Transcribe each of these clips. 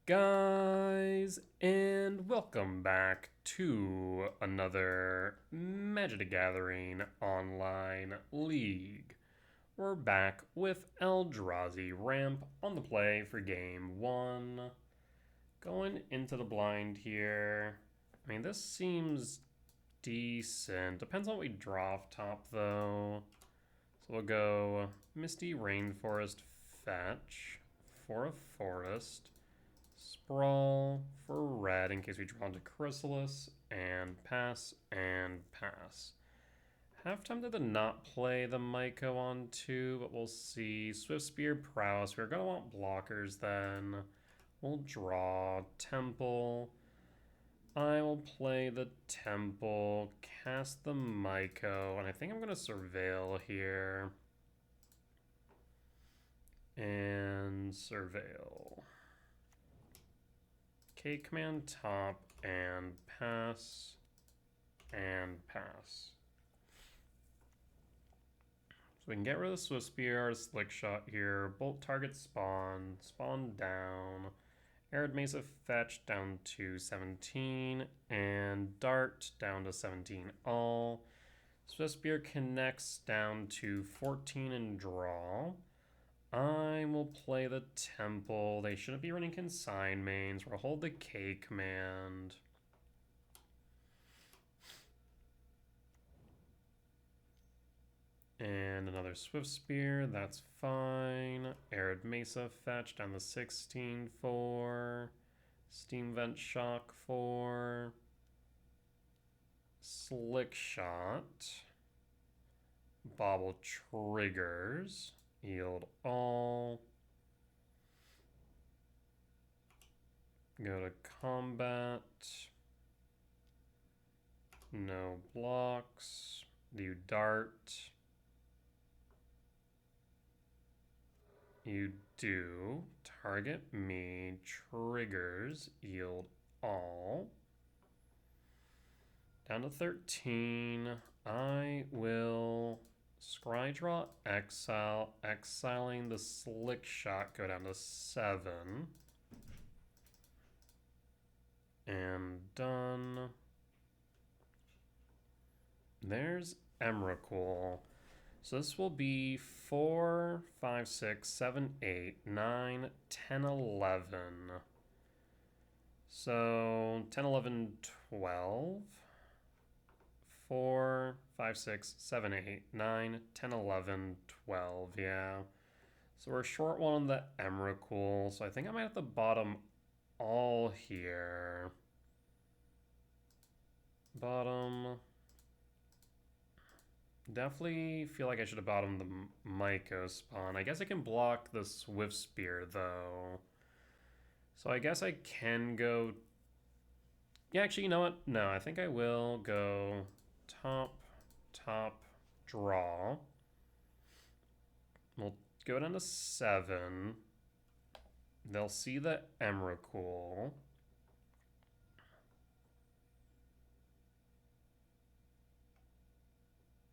guys, and welcome back to another Magic the Gathering online league. We're back with Eldrazi ramp on the play for game one. Going into the blind here. I mean, this seems decent. Depends on what we draw off top, though. So we'll go Misty Rainforest Fetch for a forest. Sprawl for red in case we draw into Chrysalis, and pass, and pass. Half tempted to not play the Myco on 2, but we'll see. Swiftspear, Prowess. We're going to want blockers then. We'll draw Temple. I will play the Temple, cast the Myco, and I think I'm going to Surveil here. And Surveil. K command top and pass and pass. So we can get rid of the Swiftspear, our Slick Shot here. Bolt target spawn, spawn down. Arid Mesa fetch down to 17 and Dart down to 17 all. Swiftspear connects down to 14 and draw. I will play the Temple. They shouldn't be running Consign mains. We'll hold the K command. And another Swiftspear, that's fine. Arid Mesa fetch down to 16 for. Steam Vent Shock for. Slick Shot. Bobble triggers. Yield all. Go to combat. No blocks. You dart. You do. Target me. Triggers. Yield all. Down to 13. I will Scrydraw exile. Exiling the Slick Shot. Go down to 7. And done. There's Emrakul. So this will be 4, 5, 6, 7, 8, 9, 10, 11. So 10, 11, 12. 4, 5, 6, 7, 8, 9, 10, 11, 12. Yeah. So we're short one on the Emrakul. So I think I might have to bottom all here. Bottom. Definitely feel like I should have bottomed the Myco spawn. I guess I can block the Swiftspear, though. So I guess I can go... Yeah, actually, you know what? No, I think I will go top, draw. We'll go down to 7. They'll see the Emrakul.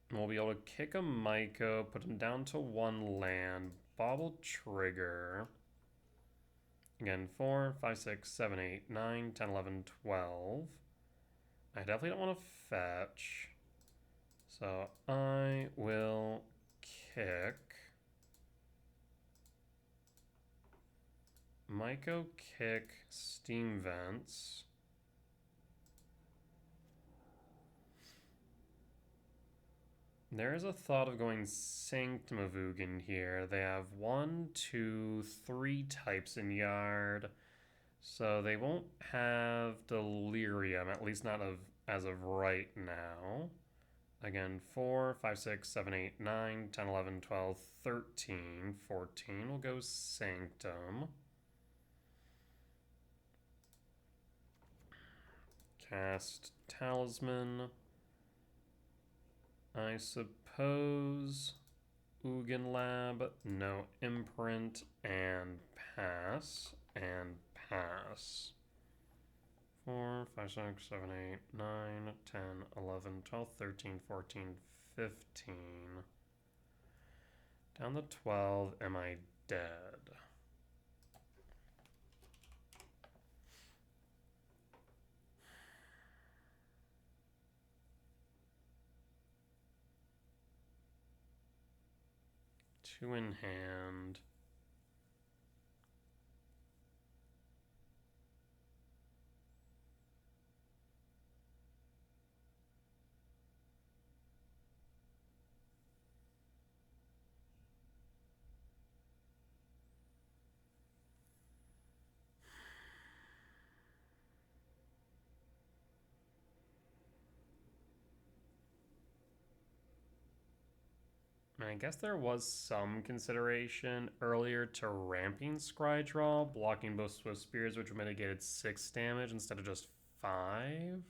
We'll be able to kick a Myco, put him down to 1 land, bobble trigger. Again, 4, 5, 6, 7, 8, 9, 10, 11, 12. I definitely don't want to fetch. So I will kick. Myco kick Steam Vents. There is a thought of going Sanctum of Ugin here. They have 1, 2, 3 types in Yard. So they won't have Delirium, at least not as of right now. Again, 4, 5, 6, 7, 8, 9, 10, 11, 12, 13, 14. We'll go Sanctum. Cast Talisman. I suppose Ugin Lab, no imprint, and pass, and pass. 4, 5, 6, 7, 8, 9, 10, 11, 12, 13, 14, 15. Down to 12, am I dead? 2 in hand. I guess there was some consideration earlier to ramping Scry Draw, blocking both Swift Spears, which would mitigated 6 damage instead of just 5.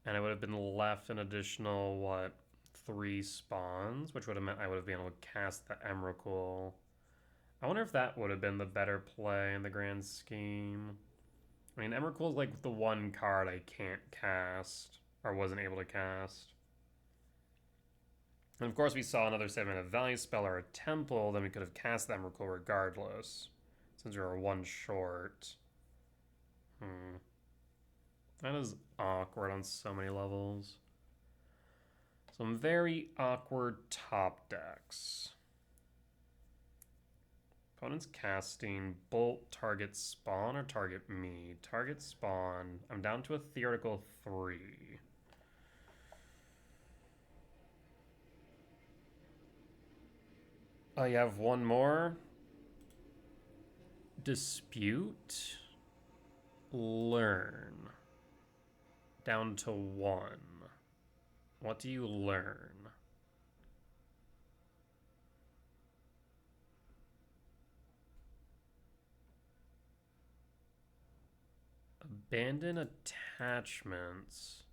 And I would have been left an additional, what, 3 spawns, which would have meant I would have been able to cast the Emrakul. I wonder if that would have been the better play in the grand scheme. I mean, Emrakul is like the one card I can't cast, or wasn't able to cast. And of course, we saw another 7-mana value spell or a temple, then we could have cast the Emrakul regardless, since we were 1 short. That is awkward on so many levels. Some very awkward top decks. Opponent's casting Bolt, target spawn, or target me? Target spawn. I'm down to a theoretical 3. Oh, you have one more? Dispute. Learn. Down to 1. What do you learn? Abandon attachments.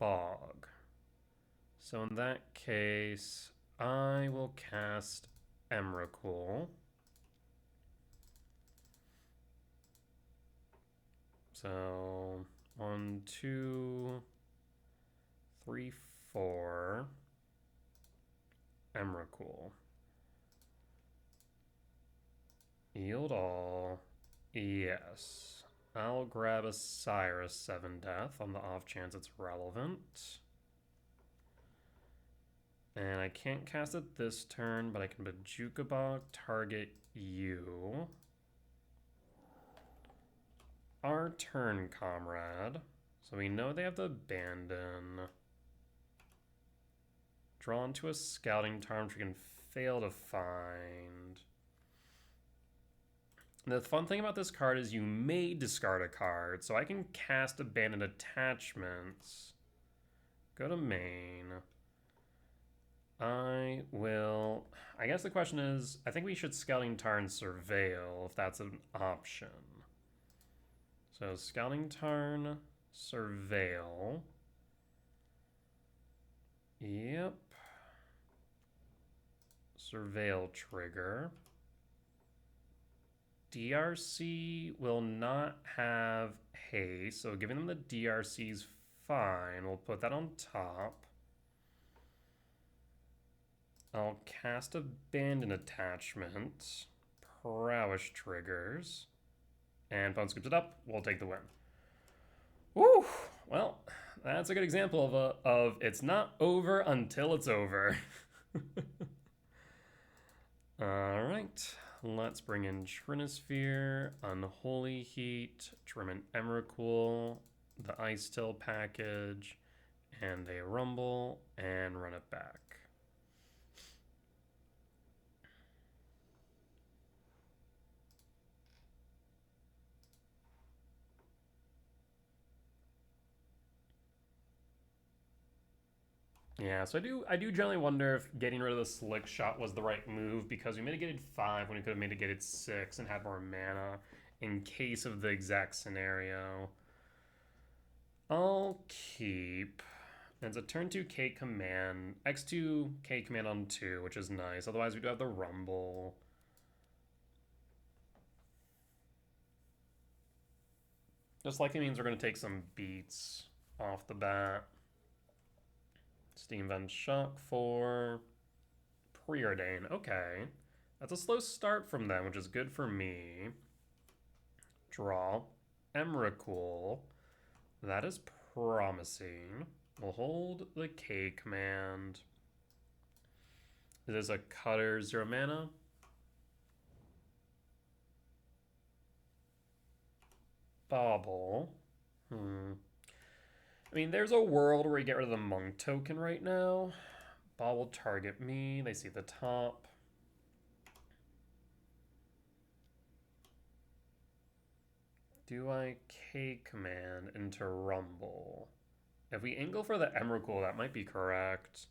Bog. So in that case, I will cast Emrakul. So 1, 2, 3, 4. Emrakul. Yield all. Yes. I'll grab a Cyrus 7 Death on the off chance it's relevant. And I can't cast it this turn, but I can Bojuka Bog, target you. Our turn, comrade. So we know they have to abandon. Drawn to a scouting tarn, which we can fail to find. The fun thing about this card is you may discard a card, so I can cast Abandoned Attachments. Go to main. I guess the question is, I think we should Scouting Tarn Surveil if that's an option. So Scouting Tarn Surveil. Yep. Surveil trigger. DRC will not have haste, so giving them the DRC is fine. We'll put that on top. I'll cast Abandon Attachment. Prowess triggers. And opponent scoops it up. We'll take the win. Woo! Well, that's a good example of it's not over until it's over. Alright. Let's bring in Trinisphere, Unholy Heat, Trim Emrakul, the Ice Till package, and a Rumble, and run it back. Yeah, so I do generally wonder if getting rid of the Slick Shot was the right move, because we mitigated 5 when we could have mitigated 6 and had more mana in case of the exact scenario. I'll keep. It's a turn 2 K command, X2 K command on 2, which is nice. Otherwise, we do have the Rumble. Just likely means we're going to take some beats off the bat. Steam Vent Shock 4. Preordain. Okay. That's a slow start from them, which is good for me. Draw. Emrakul. That is promising. We'll hold the K command. Is this a cutter 0 mana? Bauble. I mean, there's a world where you get rid of the monk token right now. Bauble will target me. They see the top. Do I K command into Rumble? If we angle for the Emrakul, that might be correct.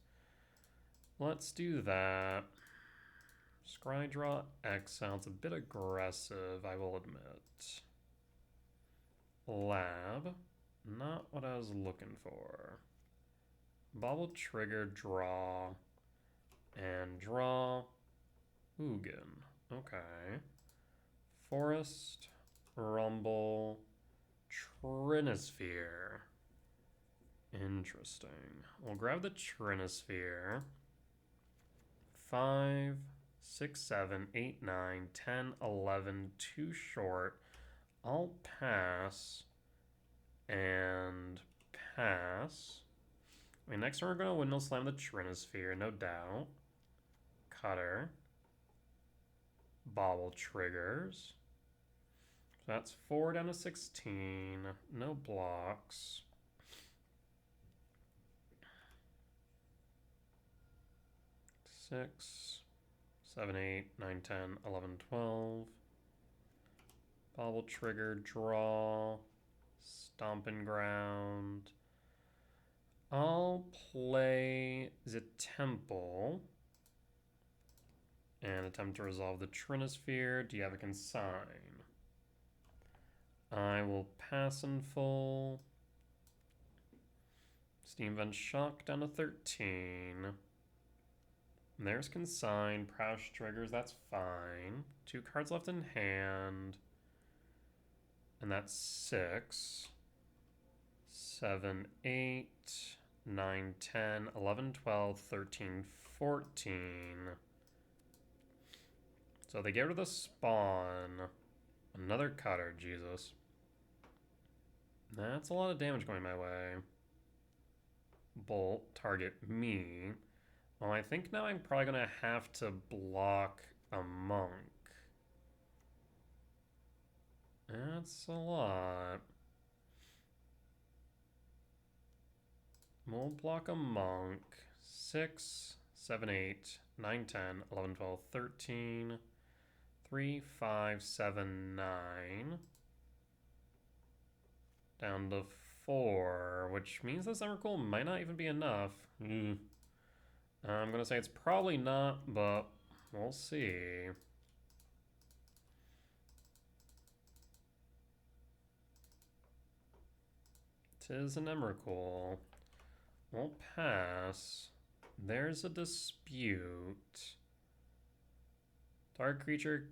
Let's do that. Scry draw X sounds a bit aggressive, I will admit. Lab. Not what I was looking for. Bauble trigger, draw, and draw. Ugin. Okay. Forest, Rumble, Trinisphere. Interesting. We'll grab the Trinisphere. 5, 6, 7, 8, 9, 10, 11, too short. I'll pass and pass. I mean, next turn we're going to Windmill Slam the Trinisphere, no doubt. Cutter. Bauble triggers. So that's 4 down to 16. No blocks. Six, 7, 8, 9, 10, 11, 12. Bauble trigger, draw. Stomping Ground. I'll play the Temple and attempt to resolve the Trinisphere. Do you have a consign? I will pass in full. Steam Vent Shock down to 13. And there's consign. Prowess triggers, that's fine. 2 cards left in hand. And that's 6. 7, 8, 9, 10, 11, 12, 13, 14. So they get rid of the spawn. Another cutter, Jesus. That's a lot of damage going my way. Bolt, target me. Well, I think now I'm probably going to have to block a monk. That's a lot. We'll block a monk. 6, 7, 8, 9, 10, 11, 12, 13. 3, 5, 7, 9. Down to 4, which means this Emrakul might not even be enough. I'm going to say it's probably not, but we'll see. Tis an Emrakul. We'll pass. There's a dispute. Target creature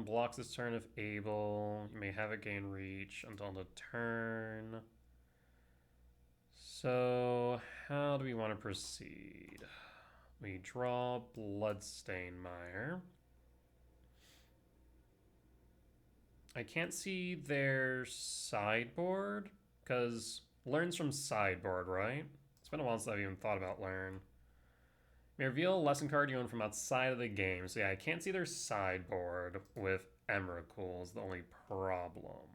blocks this turn if able. You may have it gain reach until the turn. So, how do we want to proceed? We draw Bloodstain Mire. I can't see their sideboard, because Learn's from sideboard, right? It's been a while since I've even thought about Learn. May reveal a lesson card you own from outside of the game. So yeah, I can't see their sideboard with Emrakul is the only problem.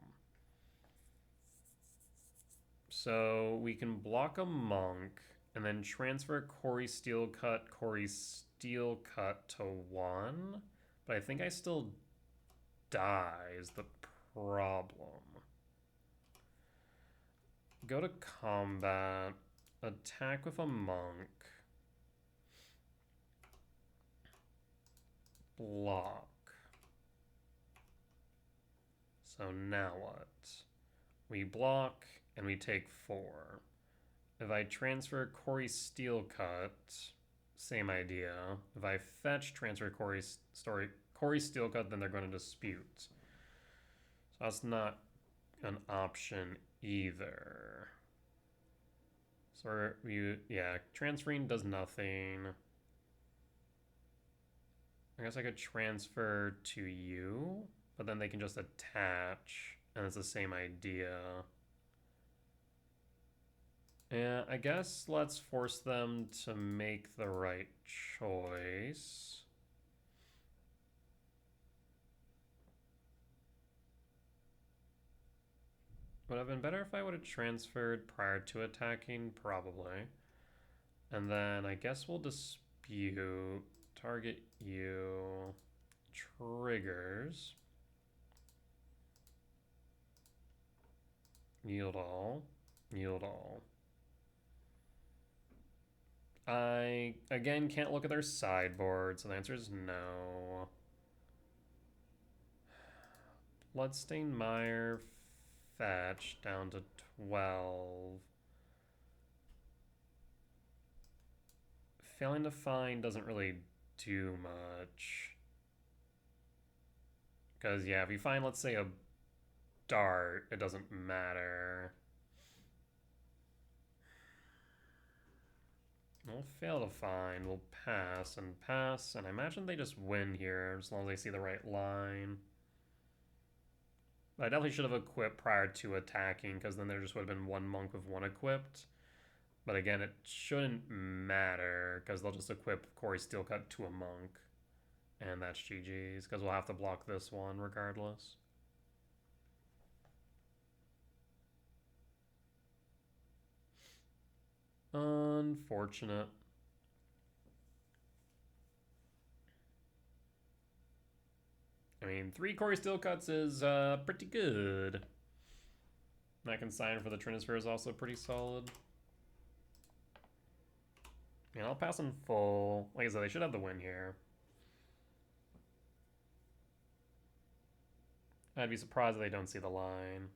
So we can block a monk and then transfer Corey Steelcut to 1. But I think I still die is the problem. Go to combat. Attack with a monk. Block. So now what? We block and we take 4. If I transfer Corey Steelcut, same idea. If I fetch, transfer Corey Steelcut, then they're going to dispute. So that's not an option either. So yeah, transferring does nothing. I guess I could transfer to you, but then they can just attach, and it's the same idea. Yeah, I guess let's force them to make the right choice. Would have been better if I would have transferred prior to attacking, probably. And then I guess we'll dispute. Target you. Triggers. Yield all. Yield all. I, again, can't look at their sideboard, so the answer is no. Bloodstain Mire fetch down to 12. Failing to find doesn't really do much. Because, yeah, if you find, let's say, a dart, it doesn't matter. We'll fail to find. We'll pass and pass. And I imagine they just win here as long as they see the right line. I definitely should have equipped prior to attacking because then there just would have been one monk with one equipped. But again, it shouldn't matter because they'll just equip Corey Steelcut to a monk. And that's GG's because we'll have to block this one regardless. Unfortunate. I mean, 3 Corey Steelcuts is pretty good. That consign for the Trinisphere is also pretty solid. Yeah, I'll pass in full. Like I said, they should have the win here. I'd be surprised if they don't see the line.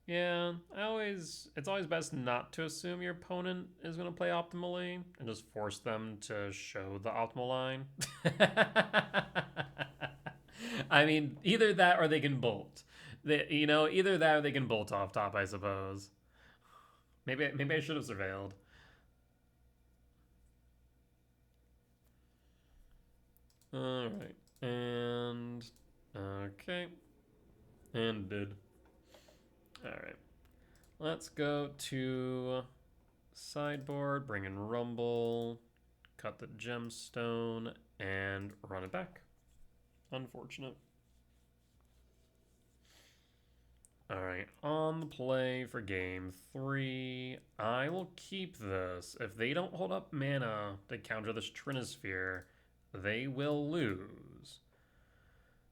Yeah, it's always best not to assume your opponent is going to play optimally and just force them to show the optimal line. I mean, either that or they can bolt. Either that or they can bolt off top, I suppose. Maybe I should have surveilled. All right. And okay. And did. All right. Let's go to sideboard, bring in Rumble, cut the gemstone, and run it back. Unfortunate. All right, on the play for game 3, I will keep this. If they don't hold up mana to counter this Trinisphere, they will lose.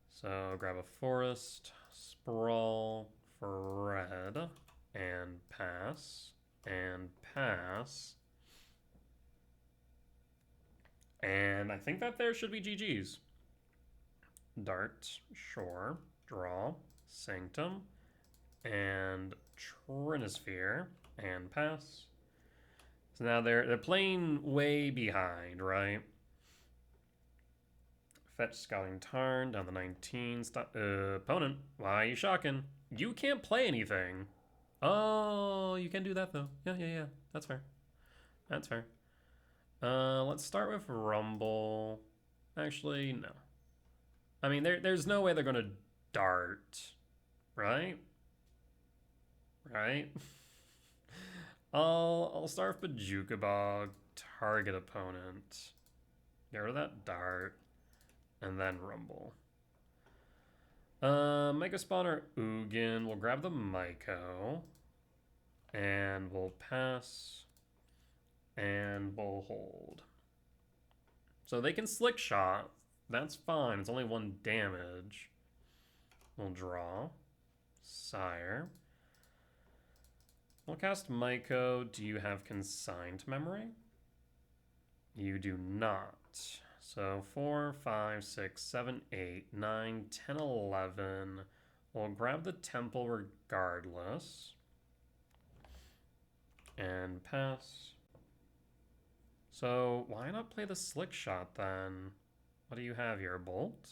So grab a Forest, Sprawl for red, and pass, and pass. And I think that there should be GG's. Dart, sure, draw, Sanctum, and Trinisphere, and pass. So now they're playing way behind, right? Fetch Scouting Tarn down the 19. Opponent, why are you shocking? You can't play anything. Oh, you can do that though. Yeah. That's fair. That's fair. Let's start with Rumble. Actually, no. I mean, there's no way they're gonna dart, right? Right? I'll start with Bajuka Bog, target opponent. Get rid of that dart, and then Rumble. Mega Spawner Ugin. We'll grab the Myco. And we'll pass. And we'll hold. So they can Slick Shot. That's fine. It's only 1 damage. We'll draw. Sire. We'll cast Myco. Do you have Consigned Memory? You do not. So 4, 5, 6, 7, 8, 9, 10, 11. We'll grab the Temple regardless. And pass. So why not play the Slick Shot then? What do you have here? Bolt?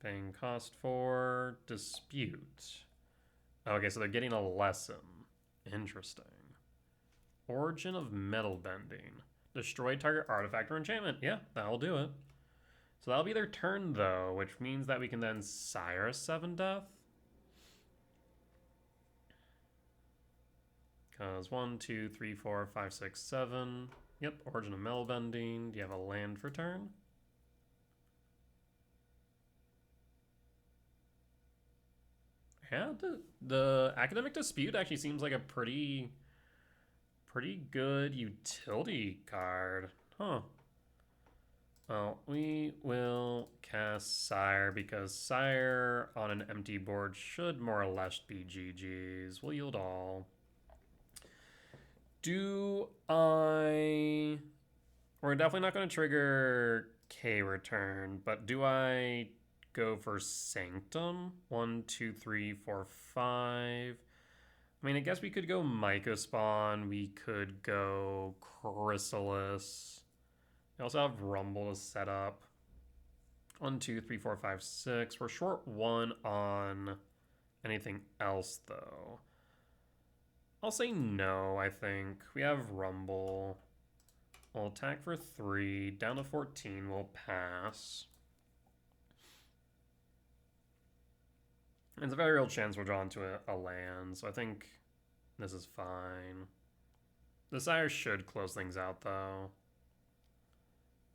Paying cost for Dispute. Okay, so they're getting a lesson. Interesting. Origin of Metal Bending. Destroy target artifact or enchantment. Yeah, that'll do it. So that'll be their turn, though, which means that we can then sire a 7 death. Because 1, 2, 3, 4, 5, 6, 7. Yep, Origin of Metal Bending. Do you have a land for turn? Yeah, the Academic Dispute actually seems like a pretty good utility card. Huh. Well, we will cast Sire because Sire on an empty board should more or less be GG's. We'll yield all. Do I... We're definitely not going to trigger K return, but do I go for Sanctum? 1, 2, 3, 4, 5. I mean, I guess we could go Myco Spawn. We could go Chrysalis. We also have Rumble to set up. 1, 2, 3, 4, 5, 6. We're short 1 on anything else, though. I'll say no, I think. We have Rumble. We'll attack for 3. Down to 14, we'll pass. There's a very real chance we'll draw into a land, so I think this is fine. The Sire should close things out, though.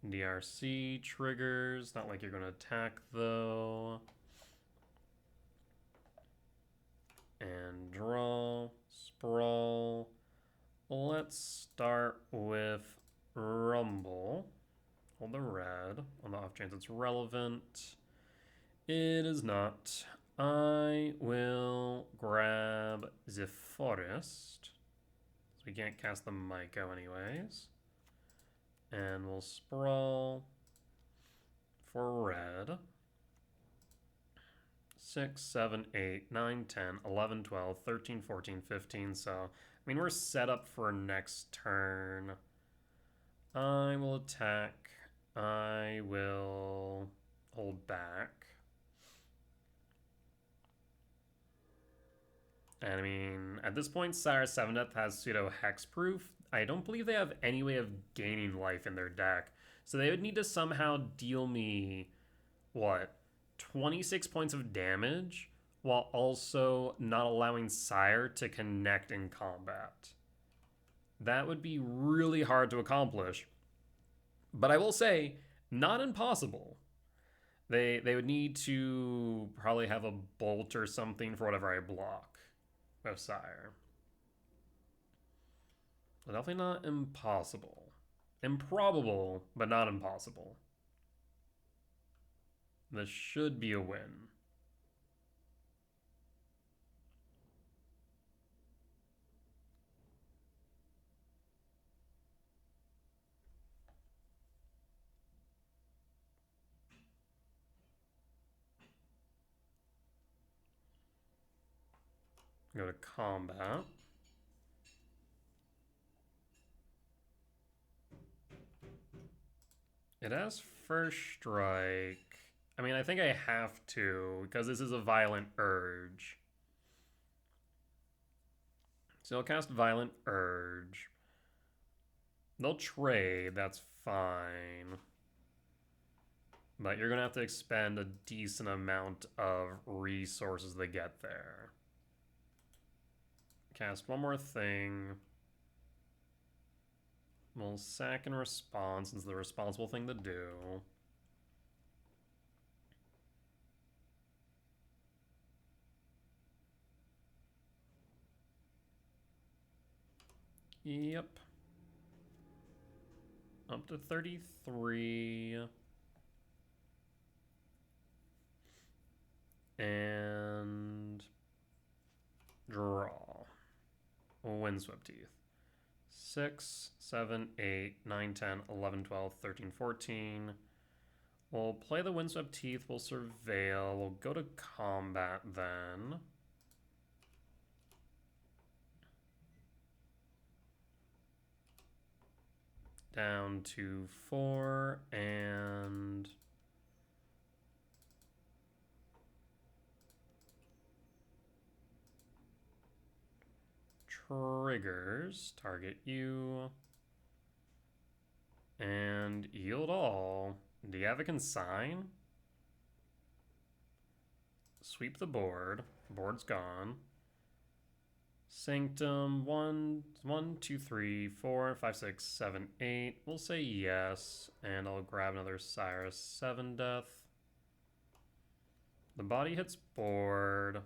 DRC triggers. Not like you're going to attack, though. And draw. Sprawl. Let's start with Rumble. Hold the red on the off chance it's relevant. It is not. I will grab the Forest. So we can't cast the Myco anyways. And we'll sprawl for red. 6, 7, 8, 9, 10, 11, 12, 13, 14, 15. So, I mean, we're set up for next turn. I will attack. I will hold back. And I mean, at this point, Sire 7 Death has pseudo hexproof. I don't believe they have any way of gaining life in their deck. So they would need to somehow deal me, what, 26 points of damage while also not allowing Sire to connect in combat. That would be really hard to accomplish. But I will say, not impossible. They would need to probably have a bolt or something for whatever I block with Sire. Definitely not impossible. Improbable, but not impossible. This should be a win. Go to combat. It has first strike. I mean, I think I have to, because this is a Violent Urge. So I'll cast Violent Urge. They'll trade, that's fine. But you're going to have to expend a decent amount of resources to get there. Cast one more thing. We'll sack and respond since it's the responsible thing to do. Yep. Up to 33. And draw. Windswept Teeth. 6, 7, 8, 9, 10, 11, 12, 13, 14. We'll play the Windswept Teeth. We'll surveil. We'll go to combat then. Down to 4 and... triggers. Target you. And yield all. Do you have a consign? Sweep the board. Board's gone. Sanctum 1, 2, 3, 4, 5, 6, 7, 8. We'll say yes, and I'll grab another Cyrus 7 Death. The body hits board.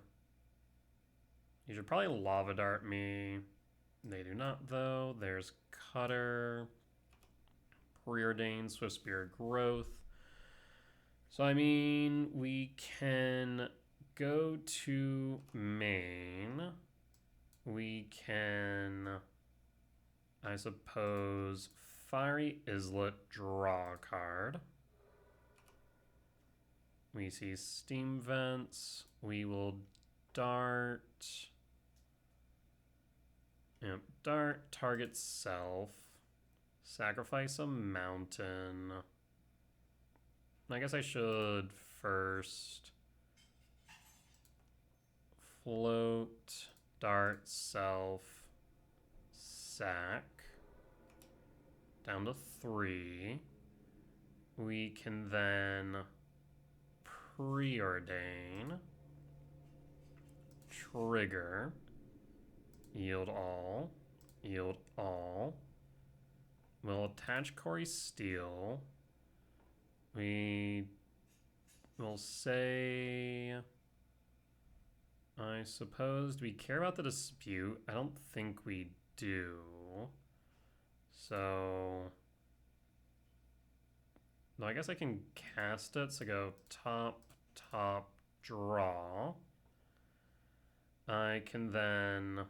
You should probably Lava Dart me. They do not, though. There's Cutter. Preordained, Swift Spear Growth. So, I mean, we can go to main. We can, I suppose, Fiery Islet, draw a card. We see Steam Vents. We will dart. Yep, dart, target self. Sacrifice a mountain. I guess I should first float, dart, self, sack. Down to 3. We can then preordain, trigger, yield all, yield all. We'll attach Corey Steel. We will say, I suppose, do we care about the dispute? I don't think we do. So, no, I guess I can cast it. So go top, top, draw. I can then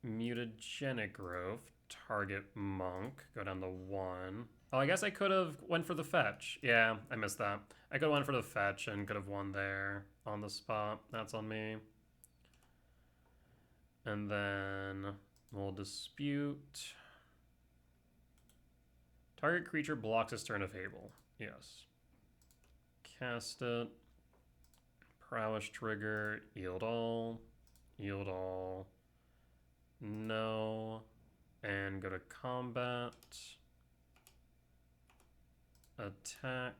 Mutagenic Growth, target Monk, go down to 1. Oh, I guess I could have went for the fetch. Yeah, I missed that. I could have went for the fetch and could have won there on the spot. That's on me. And then we'll dispute. Target creature blocks its turn of Fable. Yes. Cast it. Prowess trigger. Yield all. Yield all. No. And go to combat. Attack.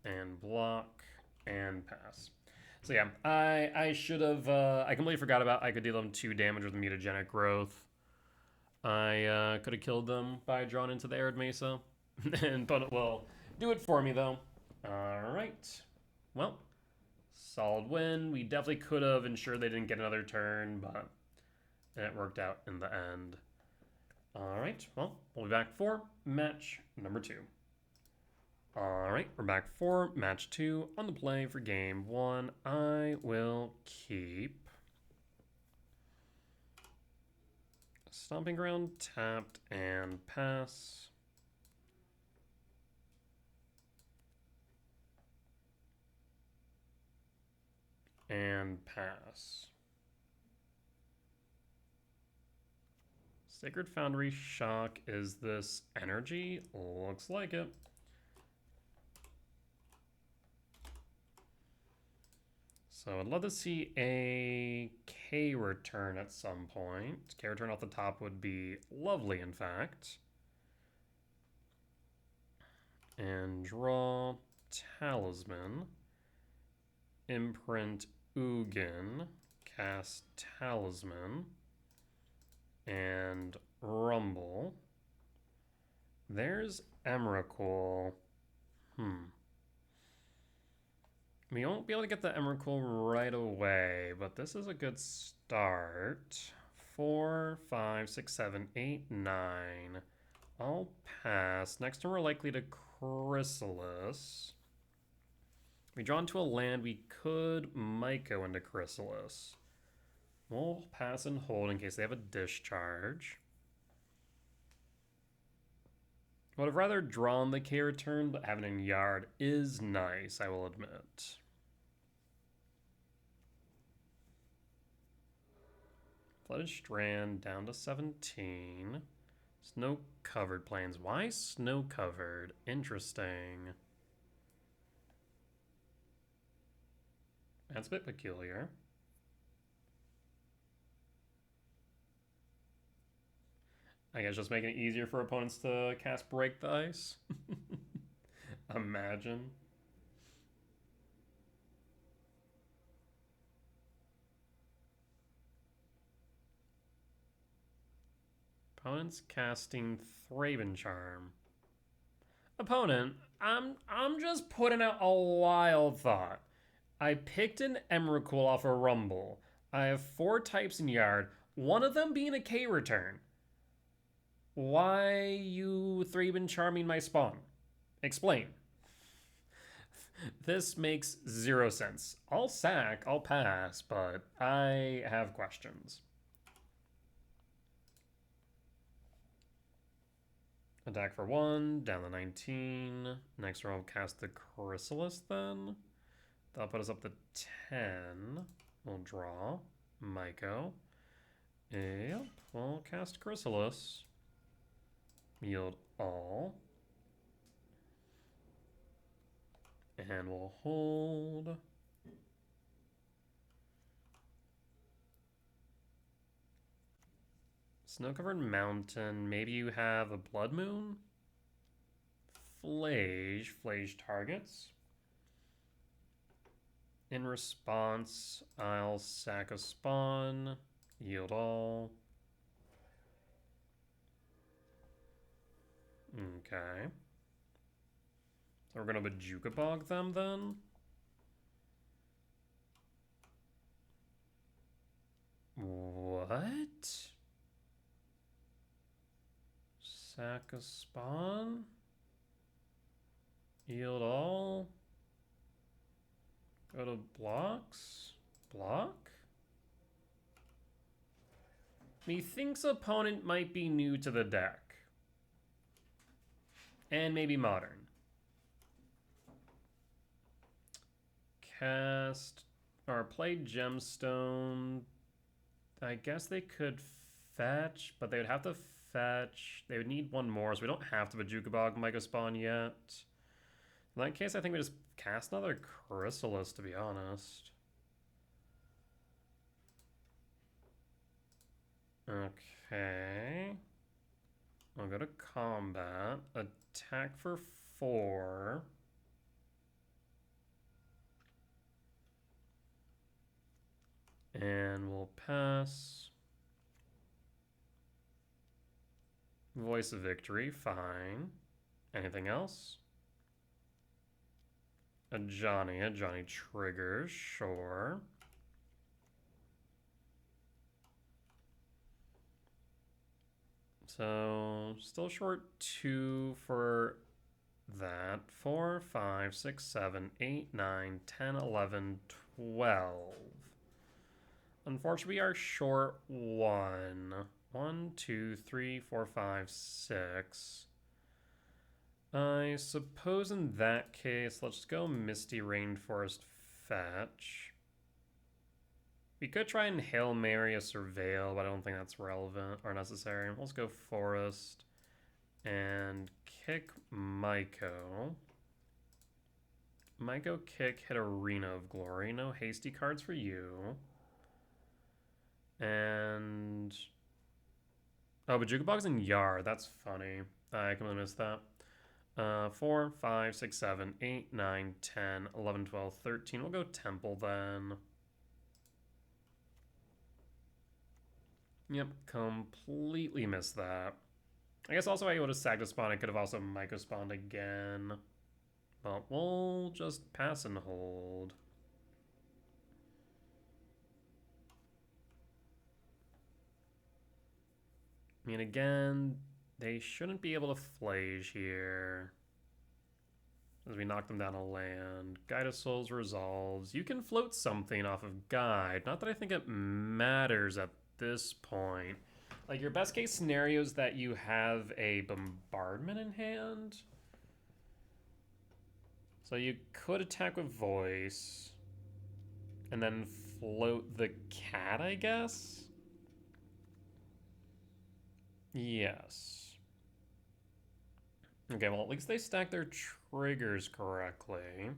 And block. And pass. So yeah, I should have, I completely forgot about I could deal them 2 damage with Mutagenic Growth. I could have killed them by drawing into the Arid Mesa. But it will do it for me though. Alright. Well, solid win. We definitely could have ensured they didn't get another turn, but it worked out in the end. Alright, well, we'll be back for match number 2. Alright, we're back for match 2 on the play for game 1. I will keep Stomping Ground tapped and pass. And pass. Sacred Foundry Shock. Is this energy? Looks like it. So I'd love to see a K return at some point. K return off the top would be lovely, in fact. And draw Talisman. Imprint Ugin. Cast Talisman. And Rumble. There's Emrakul. We won't be able to get the Emrakul right away, but this is a good start. 4, 5, 6, 7, 8, 9. I'll pass. Next turn we're likely to Chrysalis. We draw into a land, we could might go into Chrysalis. We'll pass and hold in case they have a discharge. I would have rather drawn the K return, but having it in yard is nice, I will admit. Flooded Strand down to 17. Snow covered plains. Why snow covered? Interesting. That's a bit peculiar. I guess just making it easier for opponents to cast Break the Ice. Imagine. Opponent's casting Thraben Charm. Opponent, I'm just putting out a wild thought. I picked an Emrakul off a Rumble. I have 4 types in Yard, one of them being a K return. Why you Thraben Charming my spawn? Explain. This makes 0 sense. I'll sack, I'll pass, but I have questions. Attack for 1, down to 19. Next round, I'll cast the Chrysalis then. That'll put us up to 10. We'll draw Myco. Yep, we'll cast Chrysalis. Yield all. And we'll hold. Snow-covered mountain. Maybe you have a blood moon? Flage. Flage targets. In response, I'll sack a spawn. Yield all. Okay. So we're gonna Bajuka Bog them then? What? Sack a spawn? Yield all? Go to blocks? Block? Methinks opponent might be new to the deck. And maybe modern. Cast or play Gemstone. I guess they could fetch, but they would have to fetch. They would need one more, so we don't have to Bajuka Bog Myco Spawn yet. In that case, I think we just cast another Chrysalis, to be honest. Okay. I'll go to combat. Attack for 4. And we'll pass. Voice of Victory, fine. Anything else? A Johnny triggers, sure. So, still short 2 for that. 4, 5, 6, 7, 8, 9, 10, 11, 12. Unfortunately, we are short 1. 1, 2, 3, 4, 5, 6. I suppose in that case, let's just go Misty Rainforest Fetch. We could try and Hail Mary a Surveil, but I don't think that's relevant or necessary. Let's go Forest and kick Myco. Myco kick, hit Arena of Glory. No hasty cards for you. And... oh, but Jukebox and Yard. That's funny. I completely missed that. 4, 5, 6, 7, 8, 9, 10, 11, 12, 13. We'll go Temple then. Yep, completely missed that. I guess also I would have sacked a spawn. I could have also Myco spawned again. But we'll just pass and hold. I mean, again, they shouldn't be able to Flage here. As we knock them down a land. Guide of Souls resolves. You can float something off of Guide. Not that I think it matters at this point. Like, your best case scenario is that you have a Bombardment in hand. So you could attack with Voice. And then float the cat, I guess? Yes. Okay, well, at least they stack their triggers correctly.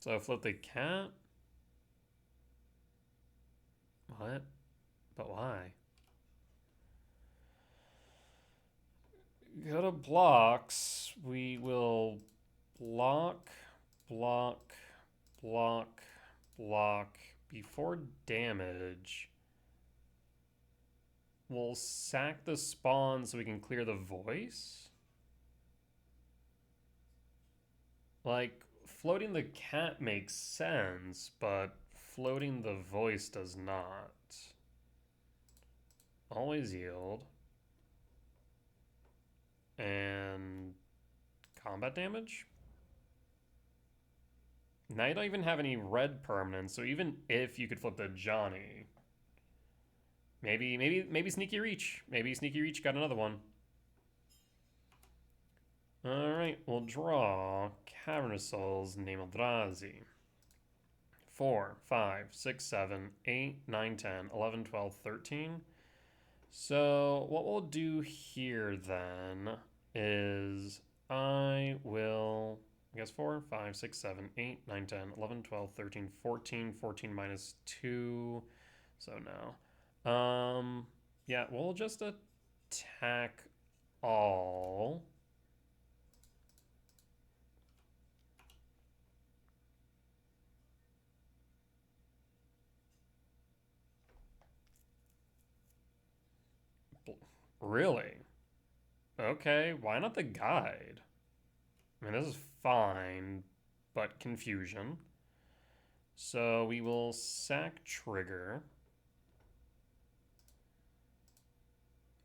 So flip the cat? What? But why? Go to blocks. We will block, block, block, block. Before damage, we'll sack the spawn so we can clear the voice. Like, floating the cat makes sense, but floating the voice does not. Always yield. And combat damage? Now you don't even have any red permanents, so even if you could flip the Johnny, maybe Sneaky Reach. Maybe Sneaky Reach got another one. Alright, we'll draw Cavernous Souls, name Eldrazi. 4, 5, 6, 7, 8, 9, 10, 11, 12, 13. So what we'll do here then is I guess 4, 5, 6, 7, 8, 9, 10, 11, 12, 13, 14, 14 minus 2. So no. Yeah, we'll just attack all. Really? Okay, why not the guide? I mean, this is fine, but confusion. So we will sack trigger.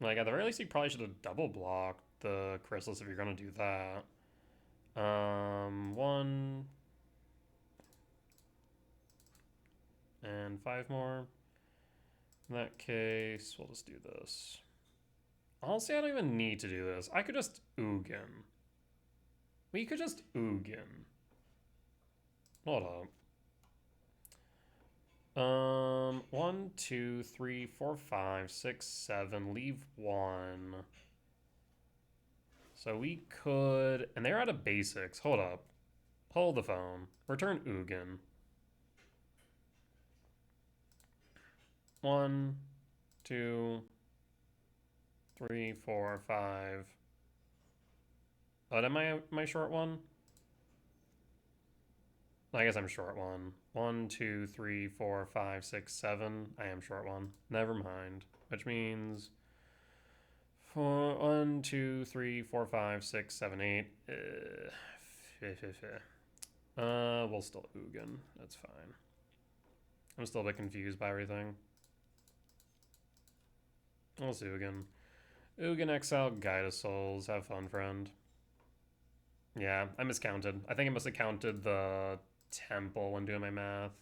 Like, at the very least, you probably should have double blocked the Chrysalis if you're going to do that. 1. And 5 more. In that case, we'll just do this. Honestly, I don't even need to do this. I could just Ugin. We could just Ugin. Hold up. 1, 2, 3, 4, 5, 6, 7. Leave 1. So we could, and they're out of basics. Hold up. Hold the phone. Return Ugin. 1, 2, 3, 4, 5. Oh, am I short one? I guess I'm short one. 1, 2, 3, 4, 5, 6, 7. I am short one. Never mind. Which means 1, 2, 3, 4, 5, 6, 7, 8. We'll still Ugin. That's fine. I'm still a bit confused by everything. We'll see Ugin. Ugin exile, Guide of Souls. Have fun, friend. Yeah, I miscounted. I think I must have counted the temple when doing my math.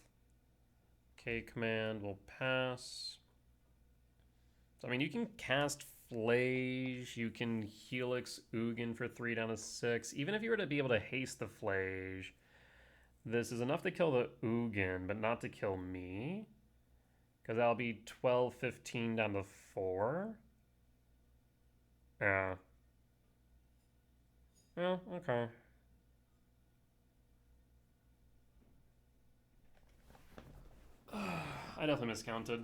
K command will pass. So, I mean, you can cast Flage. You can Helix Ugin for 3 down to 6. Even if you were to be able to haste the Flage, this is enough to kill the Ugin, but not to kill me. Because that'll be 12, 15 down to 4. Yeah. Yeah, okay. I definitely miscounted.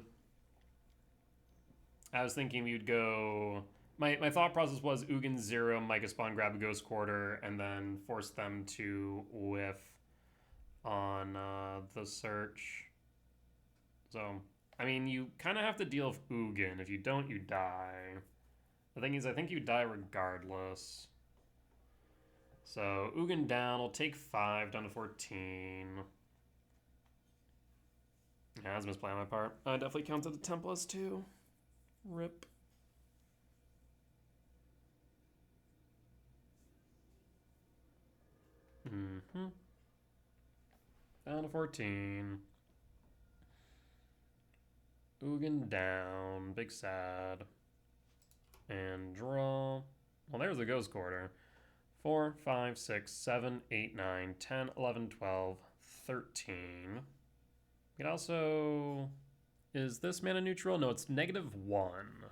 I was thinking we would go... My thought process was Ugin 0, Micah Spawn, grab a Ghost Quarter, and then force them to whiff on the search. So, I mean, you kind of have to deal with Ugin. If you don't, you die. The thing is, I think you die regardless. So, Ugin down. I'll take 5 down to 14. Yeah, that's a misplay on my part. I definitely counted the temple as 2. Rip. Down to 14. Ugin down. Big sad. And draw. Well, there's the Ghost Quarter. 4, 5, 6, 7, 8, 9, 10, 11, 12, 13. You can also... Is this mana neutral? No, it's -1.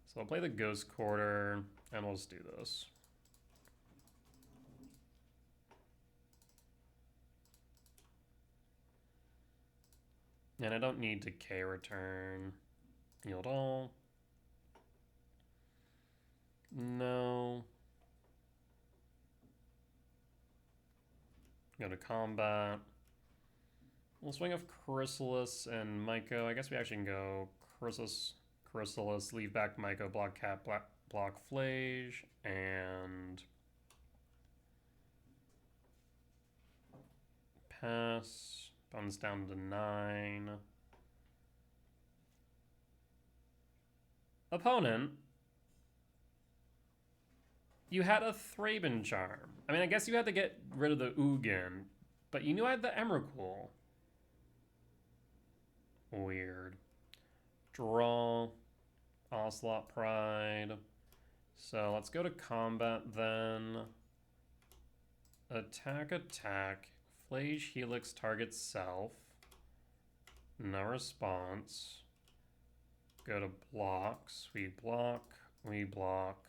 So I'll play the Ghost Quarter, and we'll just do this. And I don't need to K return. Yield all. No. Go to combat. We'll swing of Chrysalis and Myco. I guess we actually can go Chrysalis, leave back Myco, block Cat, block Flage, and pass. Bounce down to 9. Opponent, you had a Thraben Charm. I mean, I guess you had to get rid of the Ugin, but you knew I had the Emrakul. Weird. Draw. Ocelot Pride. So let's go to combat then. Attack, attack. Flage Helix targets self. No response. Go to blocks. We block. We block.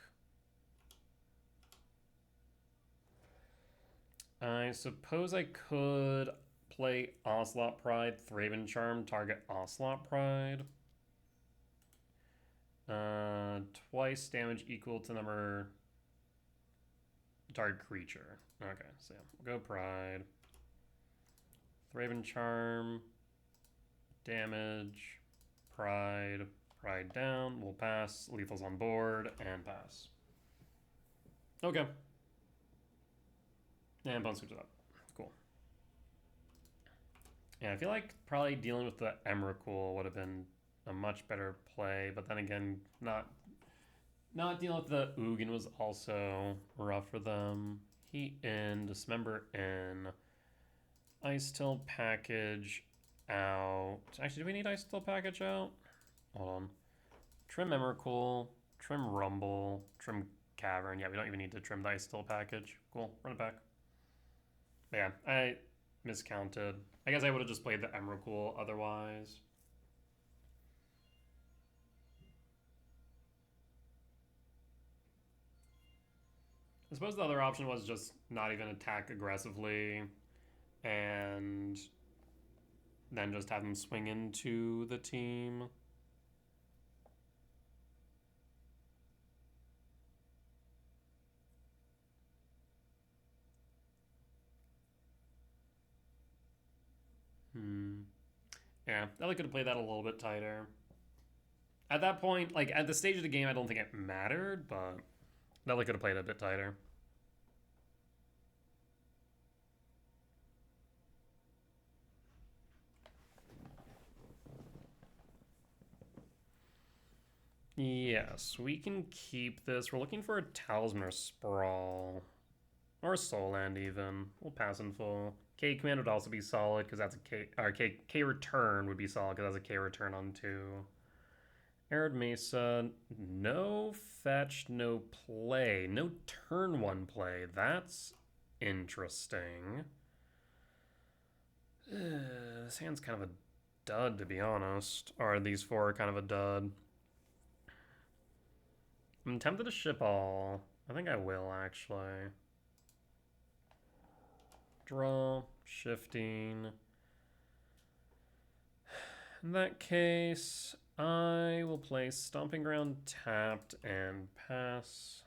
I suppose I could play Ocelot Pride, Thraben Charm, target Ocelot Pride. Twice damage equal to number target creature. Okay, so yeah, we'll go Pride. Thraben Charm, damage, Pride, Pride down, we'll pass, lethal's on board, and pass. Okay. And bone switches up. Cool. Yeah, I feel like probably dealing with the Emrakul would have been a much better play, but then again, not dealing with the Ugin was also rough for them. Heat in, Dismember in, Ice Till package out. Actually, do we need Ice Till package out? Hold on. Trim Emrakul, trim Rumble, trim Cavern. Yeah, we don't even need to trim the Ice Till package. Cool, run it back. But yeah, I miscounted. I guess I would have just played the Emrakul otherwise. I suppose the other option was just not even attack aggressively and then just have them swing into the team. Yeah, I could have played that a little bit tighter. At that point, like at the stage of the game, I don't think it mattered, but Nelly could have played it a bit tighter. Yes, we can keep this. We're looking for a Talisman or Sprawl. Or a Soul Land even. We'll pass in full. K command would also be solid because that's a K, or K return would be solid because that's a K return on 2. Arid Mesa, no fetch, no play, no turn 1 play. That's interesting. This hand's kind of a dud, to be honest. Or these 4 are kind of a dud. I'm tempted to ship all. I think I will, actually. Draw, shifting. In that case, I will play Stomping Ground tapped and pass.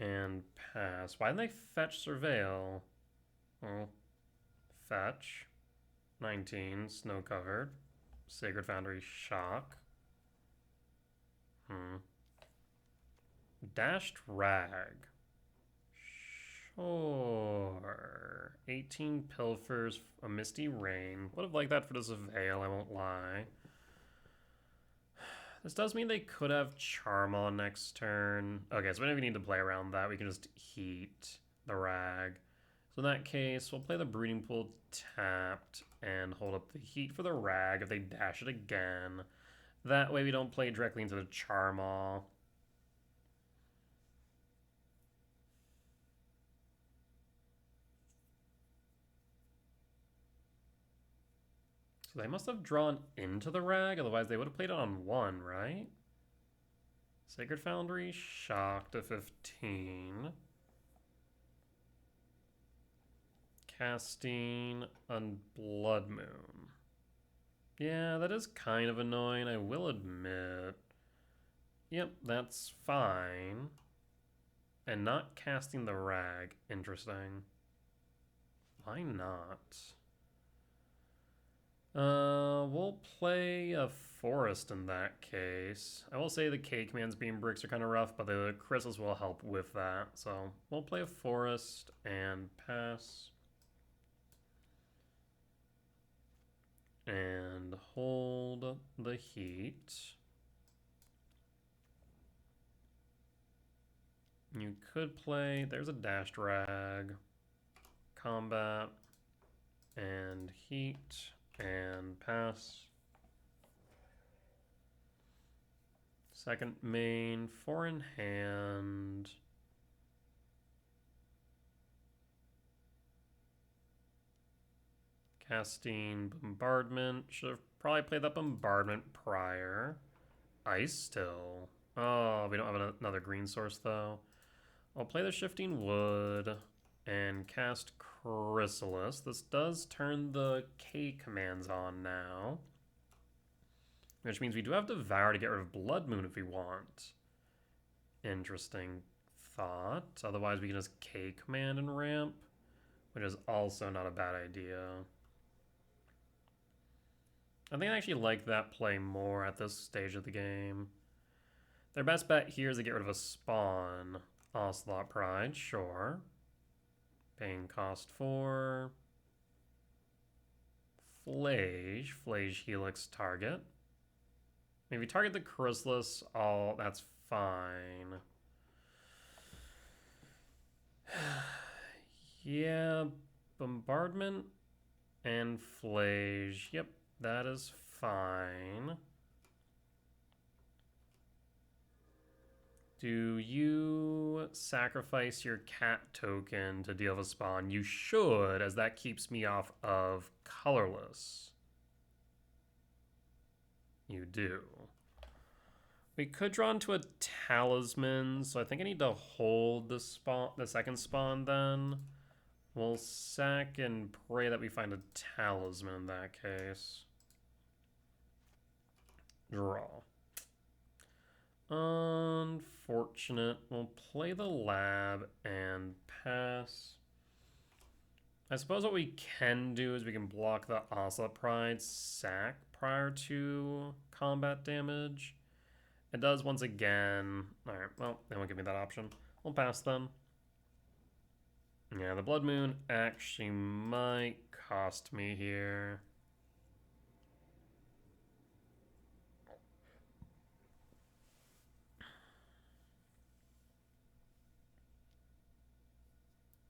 And pass. Why didn't they fetch Surveil? Oh, fetch. 19, snow covered. Sacred Foundry, shock. Dashed Rag. Sure. 18 Pilfers, a Misty Rain. Would have liked that for the Surveil, I won't lie. This does mean they could have Charm on next turn. Okay, so we don't even need to play around that. We can just heat the Rag. So in that case, we'll play the Breeding Pool tapped and hold up the heat for the Rag if they dash it again. That way we don't play directly into the Charmaw. So they must have drawn into the Rag, otherwise they would have played it on 1, right? Sacred Foundry, shock to 15. casting on Blood Moon. Yeah, that is kind of annoying, I will admit. Yep, that's fine. And not casting the rag. Interesting. Why not? We'll play a forest in that case. I will say the K commands being bricks are kind of rough, but the crystals will help with that. So we'll play a forest and pass. And hold the heat. You could play, there's a dashed rag, combat, and heat, and pass. Second main, 4 in hand. Casting Bombardment. Should have probably played that Bombardment prior. Ice still. Oh, we don't have another green source though. I'll play the Shifting Wood and cast Chrysalis. This does turn the K commands on now. Which means we do have Devour to get rid of Blood Moon if we want. Interesting thought. Otherwise we can just K command and ramp, which is also not a bad idea. I think I actually like that play more at this stage of the game. Their best bet here is to get rid of a spawn. Ocelot Pride, sure. Paying cost 4. Flage. Flage Helix target. Maybe target the Chrysalis, that's fine. Yeah, Bombardment and Flage. Yep, that is fine. Do you sacrifice your cat token to deal with a spawn? You should, as that keeps me off of colorless. You do. We could draw into a talisman, so I think I need to hold the second spawn then. We'll sack and pray that we find a talisman in that case. Draw. Unfortunate. We'll play the lab and pass. I suppose what we can do is we can block the Ocelot Pride sack prior to combat damage. It does once again. Alright, well, they won't give me that option. We'll pass then. Yeah, the Blood Moon actually might cost me here.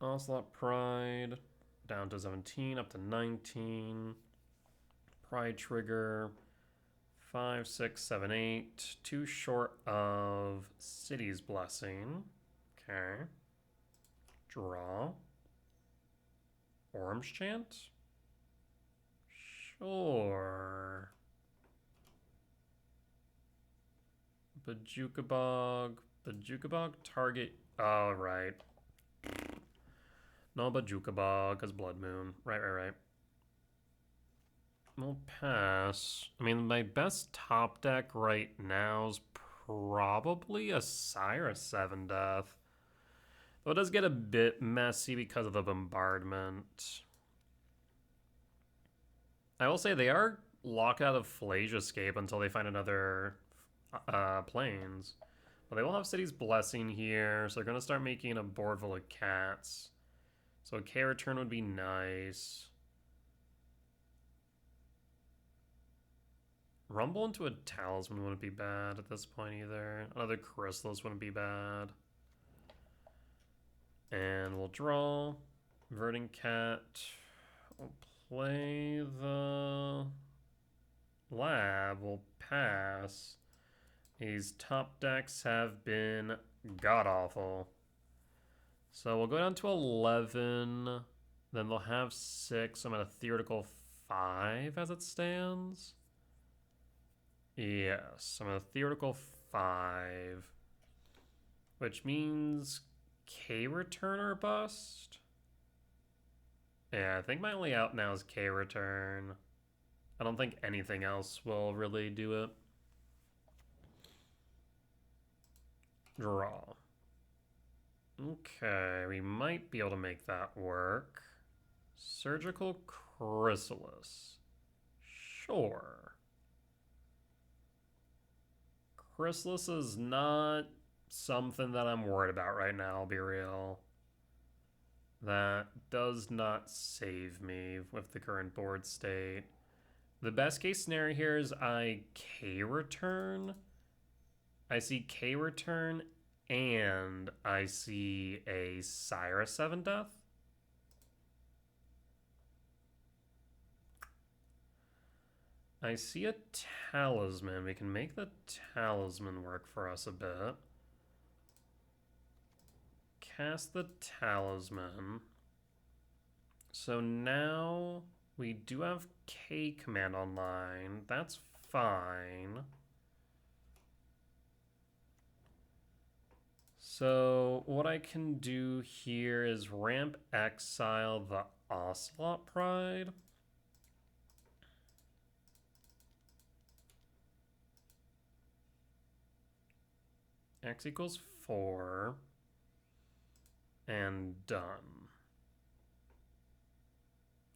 Ocelot Pride, down to 17, up to 19. Pride trigger, 5, 6, 7, 8. Too short of City's Blessing. Okay. Draw. Orm's Chant? Sure. Bajukabog. Bajukabog target. Oh, right. No Bajukabog, because Blood Moon. Right. We'll pass. I mean, my best top deck right now is probably a Sire 7 Death. Though it does get a bit messy because of the bombardment. I will say they are locked out of Flage Escape until they find another planes. But they will have City's Blessing here, so they're going to start making a board full of cats. So a K return would be nice. Rumble into a Talisman wouldn't be bad at this point either. Another Chrysalis wouldn't be bad. And we'll draw. Verdant Cat. We'll play the lab. We'll pass. These top decks have been god-awful. So we'll go down to 11. Then they'll have 6. I'm at a theoretical 5 as it stands. Yes, I'm at a theoretical 5. Which means K return or bust? Yeah, I think my only out now is K return. I don't think anything else will really do it. Draw. Okay, we might be able to make that work. Surgical Chrysalis. Sure. Chrysalis is not something that I'm worried about right now, I'll be real. That does not save me with the current board state. The best case scenario here is I K return. I see K return and I see a Sire 7 death. I see a talisman. We can make the talisman work for us a bit. Cast the talisman. So now we do have K command online. That's fine. So what I can do here is ramp exile the Ocelot Pride. X equals 4. And done.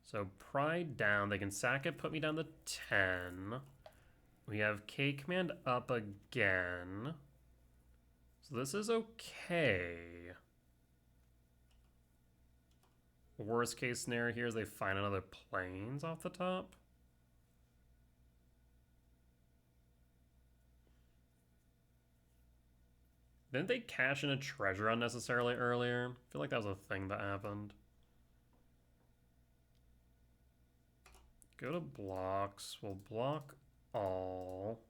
So Pride down. They can sack it, put me down to 10. We have K command up again. So this is okay. Worst case scenario here is they find another planes off the top. Didn't they cash in a treasure unnecessarily earlier? I feel like that was a thing that happened. Go to blocks. We'll block all.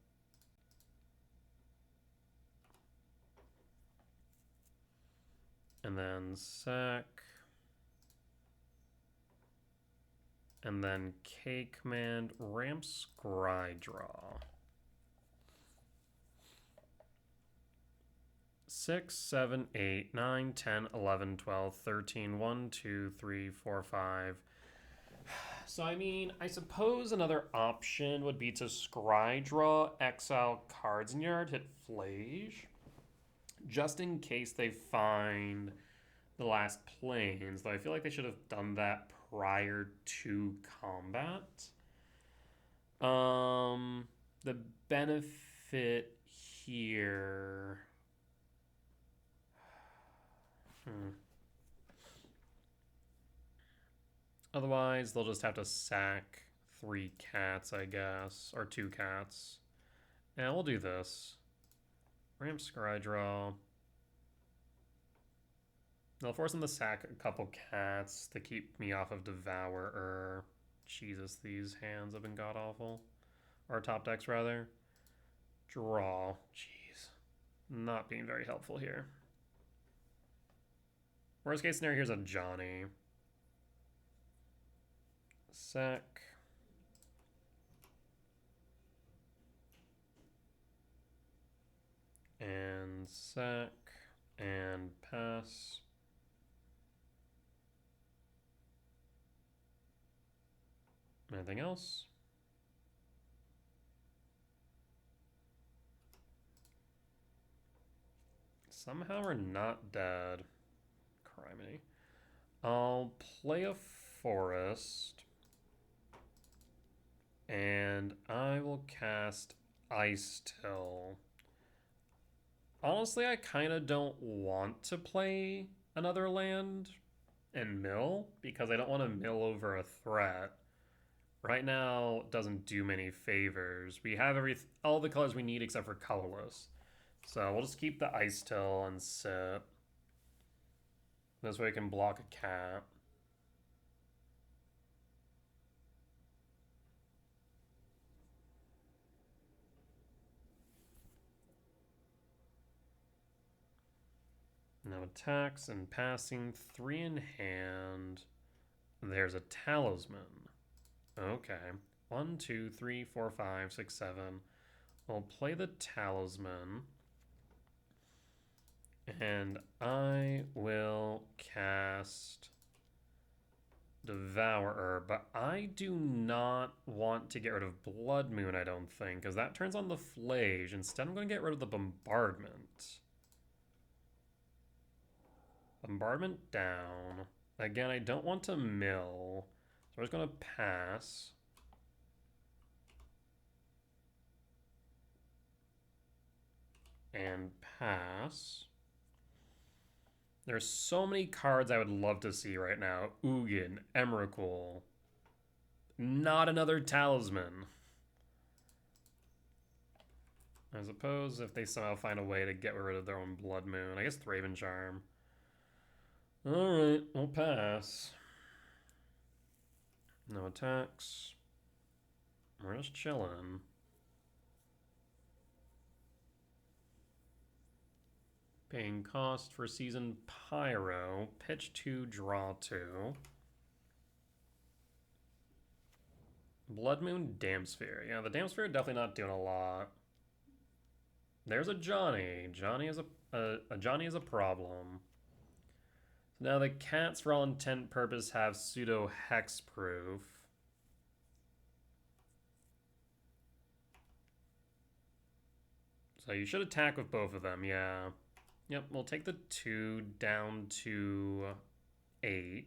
And then sack. And then K command ramp scry draw. 6, 7, 8, 9, 10, 11, 12, 13, 1, 2, 3, 4, 5. So, I mean, I suppose another option would be to scry draw, exile cards in yard, hit Flage, just in case they find the last planes, though I feel like they should have done that prior to combat. The benefit here... Otherwise, they'll just have to sack 3 cats, I guess, or 2 cats. And we'll do this. Ramp scry draw. They'll force them to sack a couple cats to keep me off of Devourer. Jesus, these hands have been god-awful. Or top decks, rather. Draw. Jeez. Not being very helpful here. Worst case scenario, here's a Johnny. Sack. And sack. And pass. Anything else? Somehow we're not dead. Criminy. I'll play a forest. And I will cast Ice Till. Honestly, I kind of don't want to play another land and mill because I don't want to mill over a threat. Right now, it doesn't do many favors. We have all the colors we need except for colorless. So we'll just keep the Ice Till and sit. This way I can block a cat. Now attacks and passing, 3 in hand. There's a talisman. Okay. 1, 2, 3, 4, 5, 6, 7. We'll play the talisman. And I will cast Devourer, but I do not want to get rid of Blood Moon, I don't think, because that turns on the Flage. Instead, I'm going to get rid of the Bombardment. Bombardment down. Again, I don't want to mill, so we're just going to pass. And pass. There's so many cards I would love to see right now. Ugin, Emrakul. Not another Talisman. I suppose if they somehow find a way to get rid of their own Blood Moon. I guess Thraven Charm. Alright, we'll pass. No attacks. We're just chilling. Paying cost for Season Pyro. Pitch 2, draw 2. Blood Moon, Damsphere. Yeah, the Damsphere definitely not doing a lot. There's a Johnny. Johnny is a problem. So now the cats, for all intent purpose, have pseudo hexproof. So you should attack with both of them, yeah. Yep, we'll take the 2 down to 8.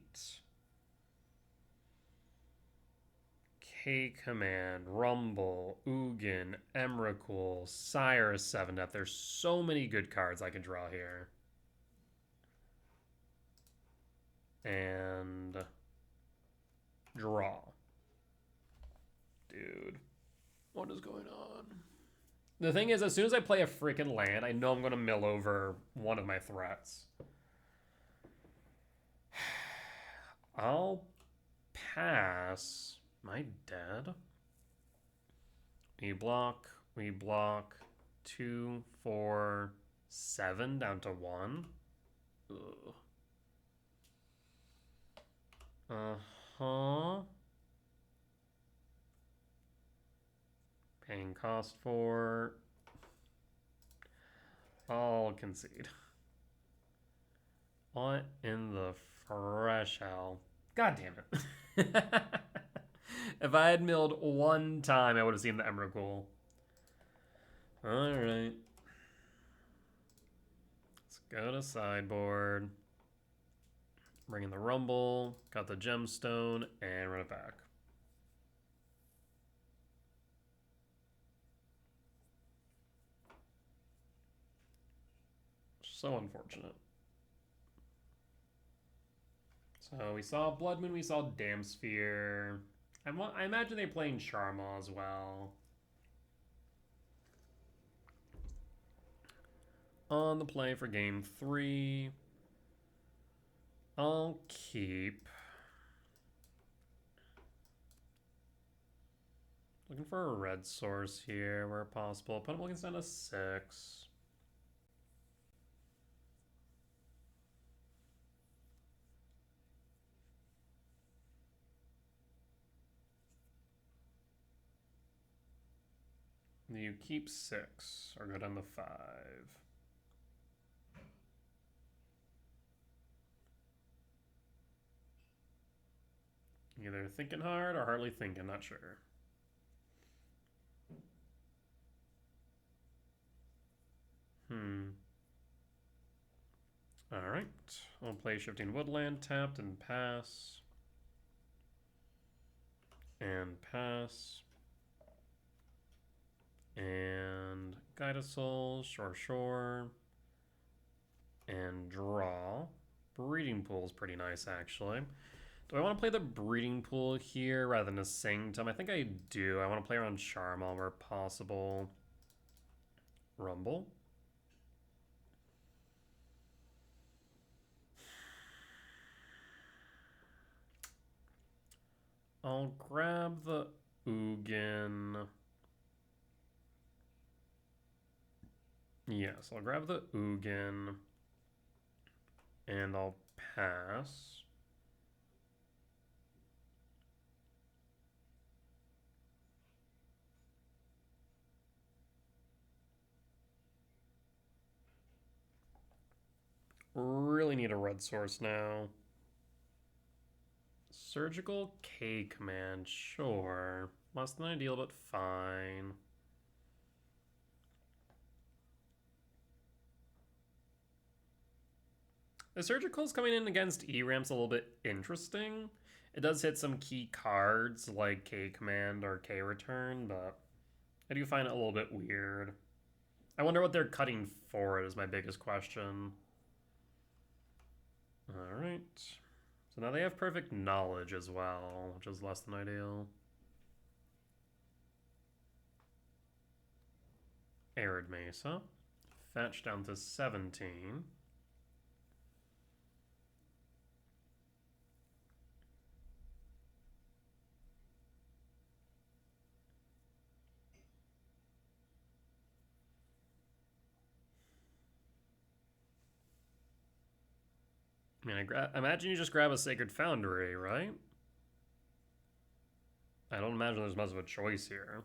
K-Command, Rumble, Ugin, Emrakul, Sire 7-Death. There's so many good cards I can draw here. And draw. Dude, what is going on? The thing is, as soon as I play a freaking land, I know I'm going to mill over one of my threats. I'll pass. Am I dead? We block. 2, 4, 7 down to 1. Ugh. Uh-huh. Paying cost for. I'll concede. What in the fresh hell? God damn it. If I had milled one time, I would have seen the Emrakul. Alright. Let's go to sideboard. Bring in the Rumble. Got the Gemstone. And run it back. So unfortunate. So we saw Blood Moon, we saw Damsphere. I imagine they're playing Sharma as well. On the play for game 3. I'll keep. Looking for a red source here where possible. Put him against down to 6. You keep 6 or go down to 5. Either thinking hard or hardly thinking, not sure. Alright. I'll play Shifting Woodland tapped and pass. And pass. And Guide a Soul, sure. And draw. Breeding Pool is pretty nice, actually. Do I want to play the Breeding Pool here rather than a Sanctum? I think I do. I want to play around Charmal where possible. Rumble. I'll grab the Ugin. Yes, I'll grab the Ugin. And I'll pass. Really need a red source now. Surgical K command, sure. Less than ideal, but fine. The Surgical's coming in against E-Ramp's a little bit interesting. It does hit some key cards like K command or K return, but I do find it a little bit weird. I wonder what they're cutting for it is my biggest question. Alright. So now they have perfect knowledge as well, which is less than ideal. Arid Mesa. Fetch down to 17. I mean, imagine you just grab a Sacred Foundry, right? I don't imagine there's much of a choice here.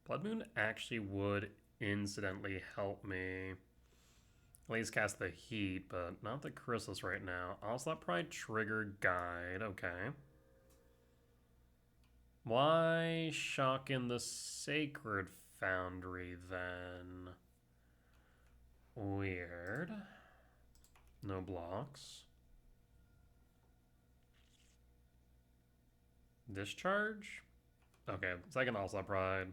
Blood Moon actually would incidentally help me. At least cast the Heat, but not the Chrysalis right now. Onslaught Pride, Trigger, Guide. Okay. Why shock in the Sacred Foundry then? Weird. No blocks. Discharge? Okay, second Onslaught Pride.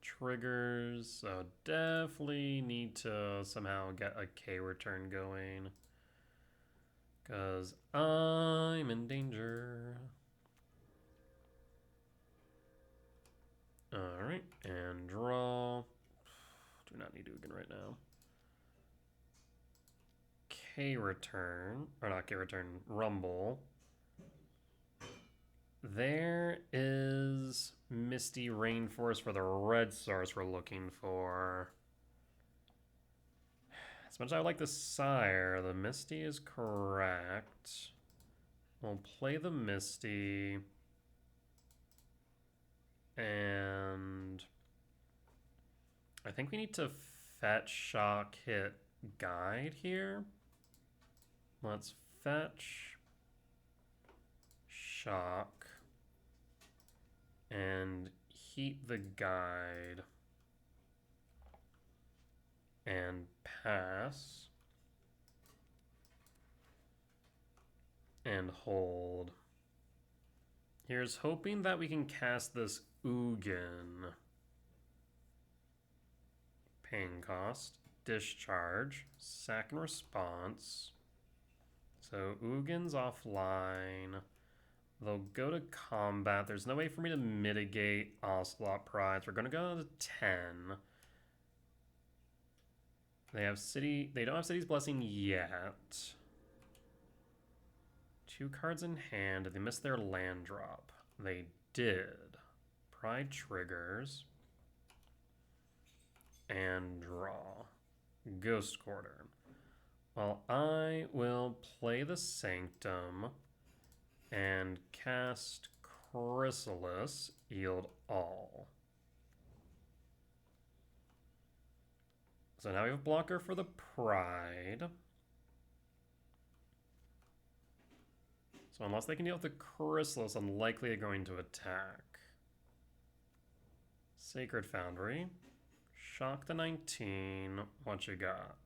Triggers, so definitely need to somehow get a K return going. Because I'm in danger. Alright, and draw. Do not need Ugin right now. K return, or not K return, Rumble. There is Misty Rainforest for the red source we're looking for. As much as I like the Sire, the Misty is correct. We'll play the Misty. And I think we need to fetch, shock, hit, guide here. Let's fetch, shock, and heat the guide. And pass. And hold. Here's hoping that we can cast this Ugin. Pain cost. Discharge. Sack and response. So Ugin's offline. They'll go to combat. There's no way for me to mitigate Ocelot Prides. We're going to go to 10. They have city. They don't have City's Blessing yet. 2 cards in hand. Did they miss their land drop? They did. Pride triggers. And draw. Ghost Quarter. Well, I will play the Sanctum and cast Chrysalis, yield all. So now we have a blocker for the Pride. So unless they can deal with the Chrysalis, unlikely they're going to attack. Sacred Foundry. Shock the 19. What you got?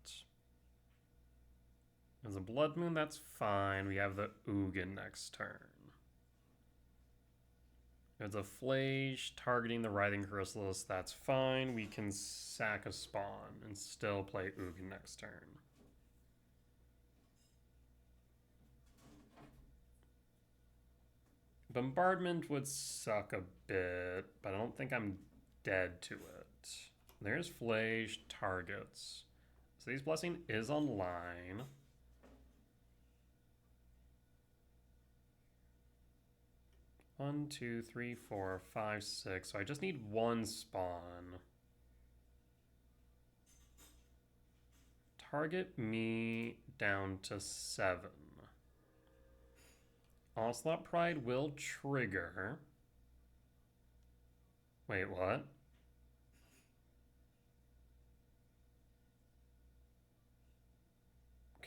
There's a Blood Moon, that's fine. We have the Ugin next turn. There's a Flage targeting the Writhing Chrysalis, that's fine. We can sack a spawn and still play Ugin next turn. Bombardment would suck a bit, but I don't think I'm dead to it. There's Flage targets. So City's Blessing is online. One, two, three, four, five, six. So I just need one spawn. Target me down to 7. Onslaught Pride will trigger. Wait, what?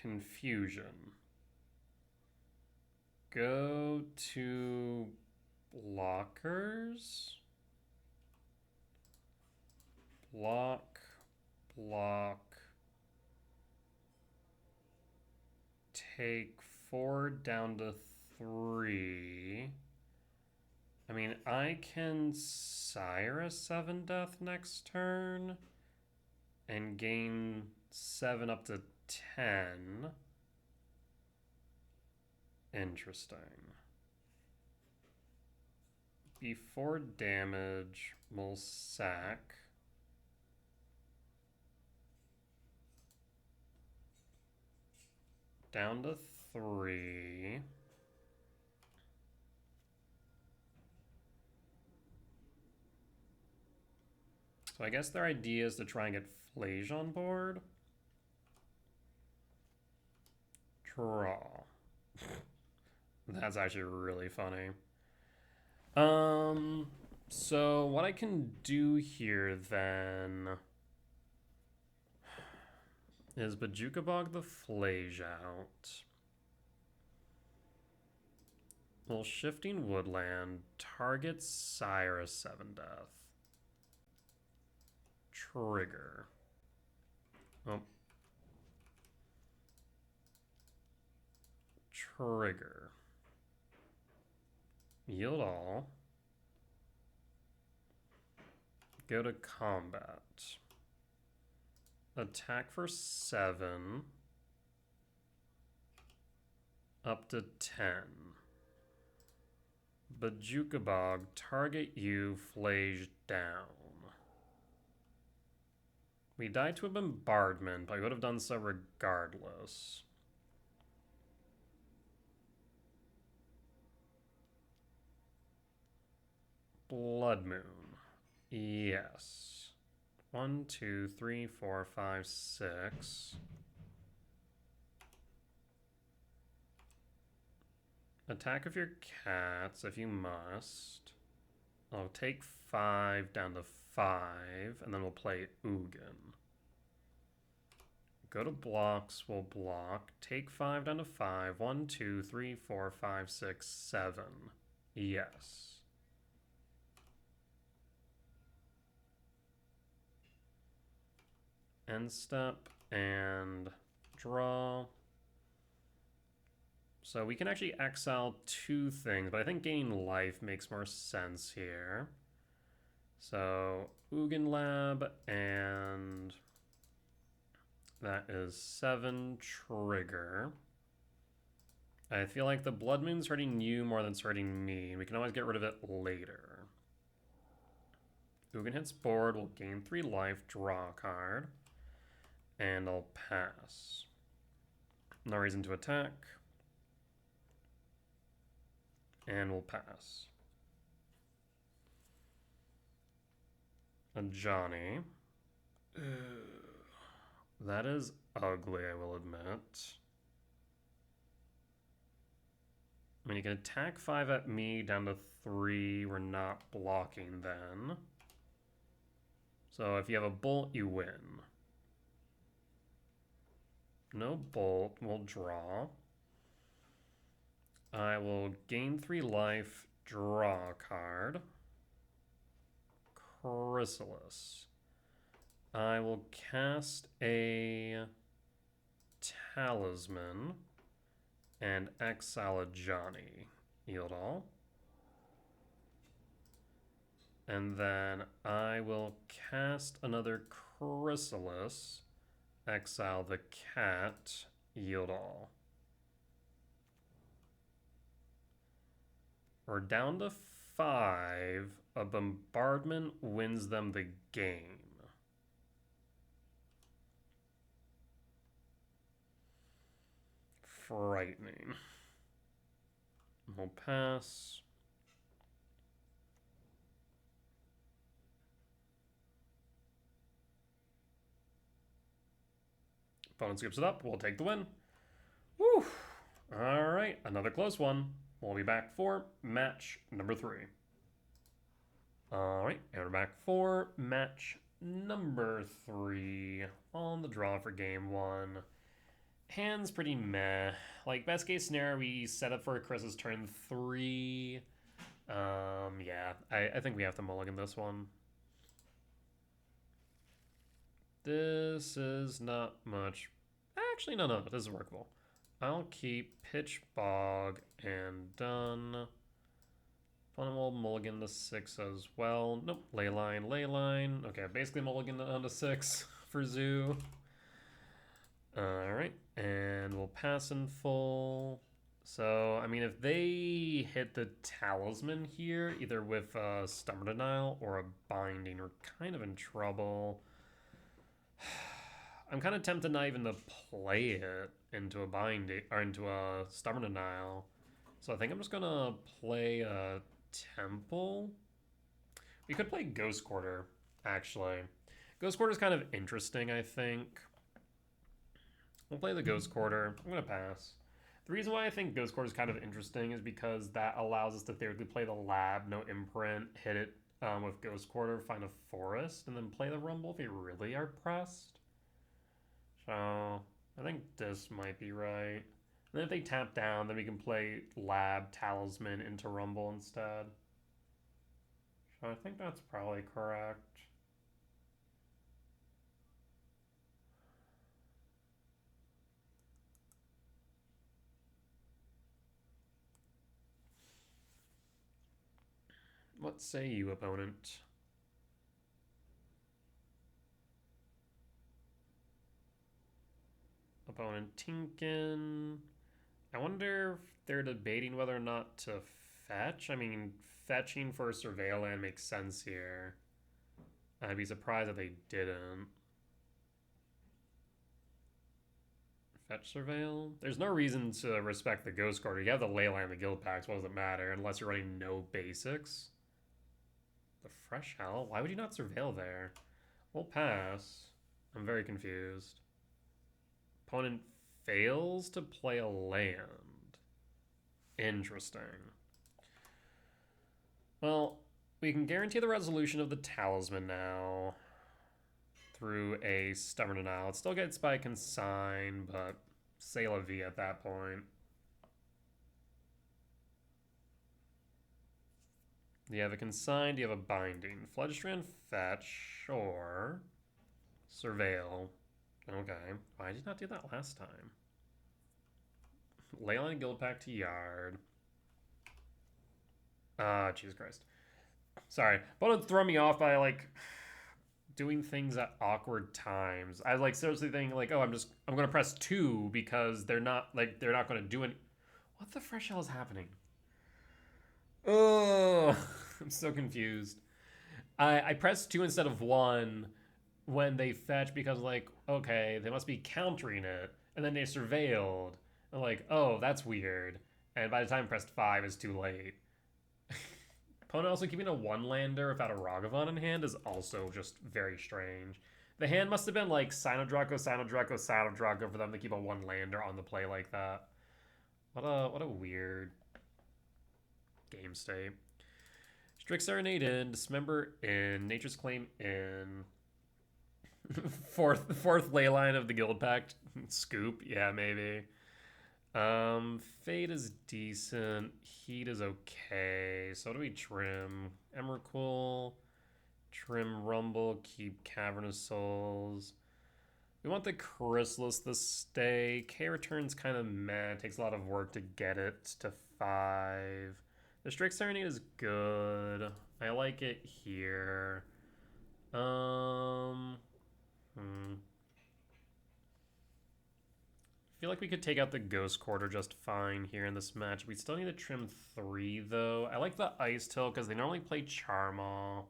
confusion. Go to blockers. Block, block. Take 4 down to 3. I mean, I can sire a 7 death next turn and gain 7 up to 10. Interesting. Before damage, we'll sack. Down to 3. So I guess their idea is to try and get Flage on board. Draw. That's actually really funny. So what I can do here then is Bojuka Bog the Flage out. Well, Shifting Woodland targets Sire 7 death. Trigger. Oh. Trigger. Yield all. Go to combat. Attack for 7. Up to 10. Bojuka Bog, target you, Flage down. We died to a bombardment, but I would have done so regardless. Blood Moon. Yes. 1, 2, 3, 4, 5, 6. Attack of your cats if you must. I'll take 5 down to 5, and then we'll play Ugin. Go to blocks, we'll block. Take 5 down to 5. 1, 2, 3, 4, 5, 6, 7. Yes. End step and draw. So we can actually exile 2 things, but I think gaining life makes more sense here. So Ugin Lab, and that is 7 trigger. I feel like the Blood Moon's hurting you more than it's hurting me. We can always get rid of it later. Ugin hits board, we'll gain 3 life, draw a card, and I'll pass. No reason to attack. And we'll pass. A Johnny. That is ugly, I will admit. I mean, you can attack 5 at me down to 3. We're not blocking then. So if you have a bolt, you win. No bolt, we'll draw. I will gain 3 life, draw a card. Chrysalis. I will cast a Talisman and exile a Johnny. Yield all. And then I will cast another Chrysalis, exile the cat, yield all. We're down to 5. A bombardment wins them the game. Frightening. We'll pass. Opponent skips it up. We'll take the win. Woo! All right, another close one. We'll be back for match number 3. All right, and we're back for match number 3 on the draw for game 1. Hand's pretty meh. Like, best case scenario, we set up for Chris's turn 3. Yeah, I think we have to mulligan this one. This is not much. Actually, no, this is workable. I'll keep Pitch Bog and done. Fun will mulligan to 6 as well. Nope, Leyline. Okay, basically mulligan on to 6 for Zoo. Alright, and we'll pass in full. So, I mean, if they hit the Talisman here, either with a Stubborn Denial or a Binding, we're kind of in trouble. I'm kind of tempted not even to play it into a Binding, or into a Stubborn Denial. So I think I'm just gonna play a Temple. We could play Ghost Quarter, actually. Ghost Quarter is kind of interesting, I think. We'll play the Ghost Quarter. I'm going to pass. The reason why I think Ghost Quarter is kind of interesting is because that allows us to theoretically play the Lab, no imprint, hit it with Ghost Quarter, find a Forest, and then play the Rumble if we really are pressed. So I think this might be right. And then if they tap down, then we can play Lab, Talisman into Rumble instead. So I think that's probably correct. What say you, opponent? Opponent Tinkin. I wonder if they're debating whether or not to fetch. I mean, fetching for a Surveil land makes sense here. I'd be surprised if they didn't. Fetch Surveil? There's no reason to respect the Ghost Quarter. You have the Leyline, the Guild Packs, what does it matter? Unless you're running no basics. The Fresh Hell? Why would you not Surveil there? We'll pass. I'm very confused. Opponent fails to play a land. Interesting. Well, we can guarantee the resolution of the Talisman now through a Stubborn Denial. It still gets by Consign, but c'est la vie at that point. You have a Consigned, you have a Binding. Fledgestrand Fetch, or Surveil. Okay, why did you not do that last time? Leyline Guild Pack to Yard. Jesus Christ. Sorry. But it'd throw me off by, like, doing things at awkward times. I was, like, seriously thinking, like, oh, I'm going to press 2 because they're not going to do any... What the fresh hell is happening? Oh, I'm so confused. I pressed 2 instead of 1 when they fetch because, like, okay, they must be countering it. And then they surveilled. I'm like, oh, that's weird. And by the time I pressed 5, it's too late. Opponent also keeping a 1-lander without a Ragavan in hand is also just very strange. The hand must have been like Sign of Draco for them to keep a 1-lander on the play like that. What a weird game state. Strict Serenade in, Dismember in, Nature's Claim in. fourth Leyline of the Guild Pact scoop, yeah, maybe. Fade is decent. Heat is okay. So do we trim? Emrakul, trim Rumble, keep Cavernous Souls. We want the Chrysalis to stay. K return's kind of meh. It takes a lot of work to get it to 5. The Strict Serenade is good. I like it here. I feel like we could take out the Ghost Quarter just fine here in this match. We still need to trim 3, though. I like the Ice Tilt because they normally play Charmaw.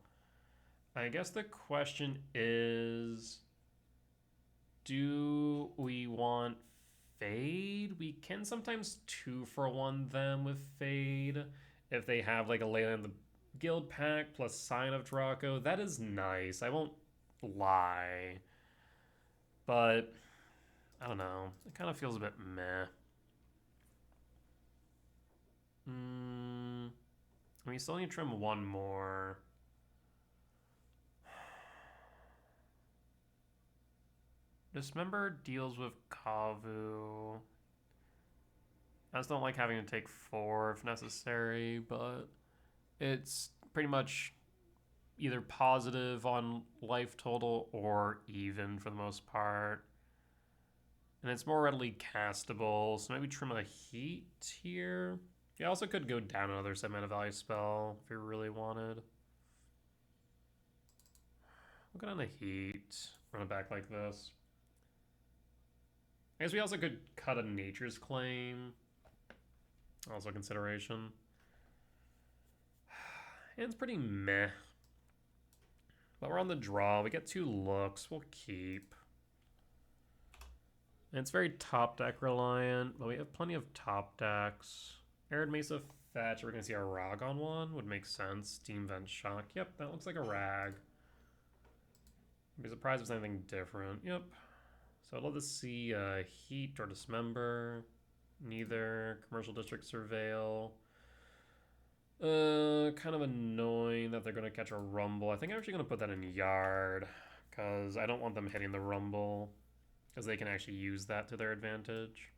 I guess the question is, do we want Fade? We can sometimes 2-for-1 them with Fade. If they have like a Leyland the Guild Pack plus Sign of Draco. That is nice. I won't lie. But... I don't know. It kind of feels a bit meh. We still need to trim 1 more. Dismember deals with Kavu. I just don't like having to take 4 if necessary, but it's pretty much either positive on life total or even for the most part. And it's more readily castable, so maybe trim a heat here. You also could go down another 7 mana value spell if you really wanted. We'll go down the heat, run it back like this. I guess we also could cut a Nature's Claim. Also a consideration. And it's pretty meh. But we're on the draw. We get 2 looks. We'll keep. And it's very top deck reliant, but we have plenty of top decks. Arid Mesa Fetch. We're going to see a Rag on one. Would make sense. Steam Vent Shock. Yep, that looks like a Rag. I'd be surprised if it's anything different. Yep. So I'd love to see Heat or Dismember. Neither. Commercial District Surveil. Kind of annoying that they're going to catch a Rumble. I think I'm actually going to put that in Yard, because I don't want them hitting the Rumble, because they can actually use that to their advantage.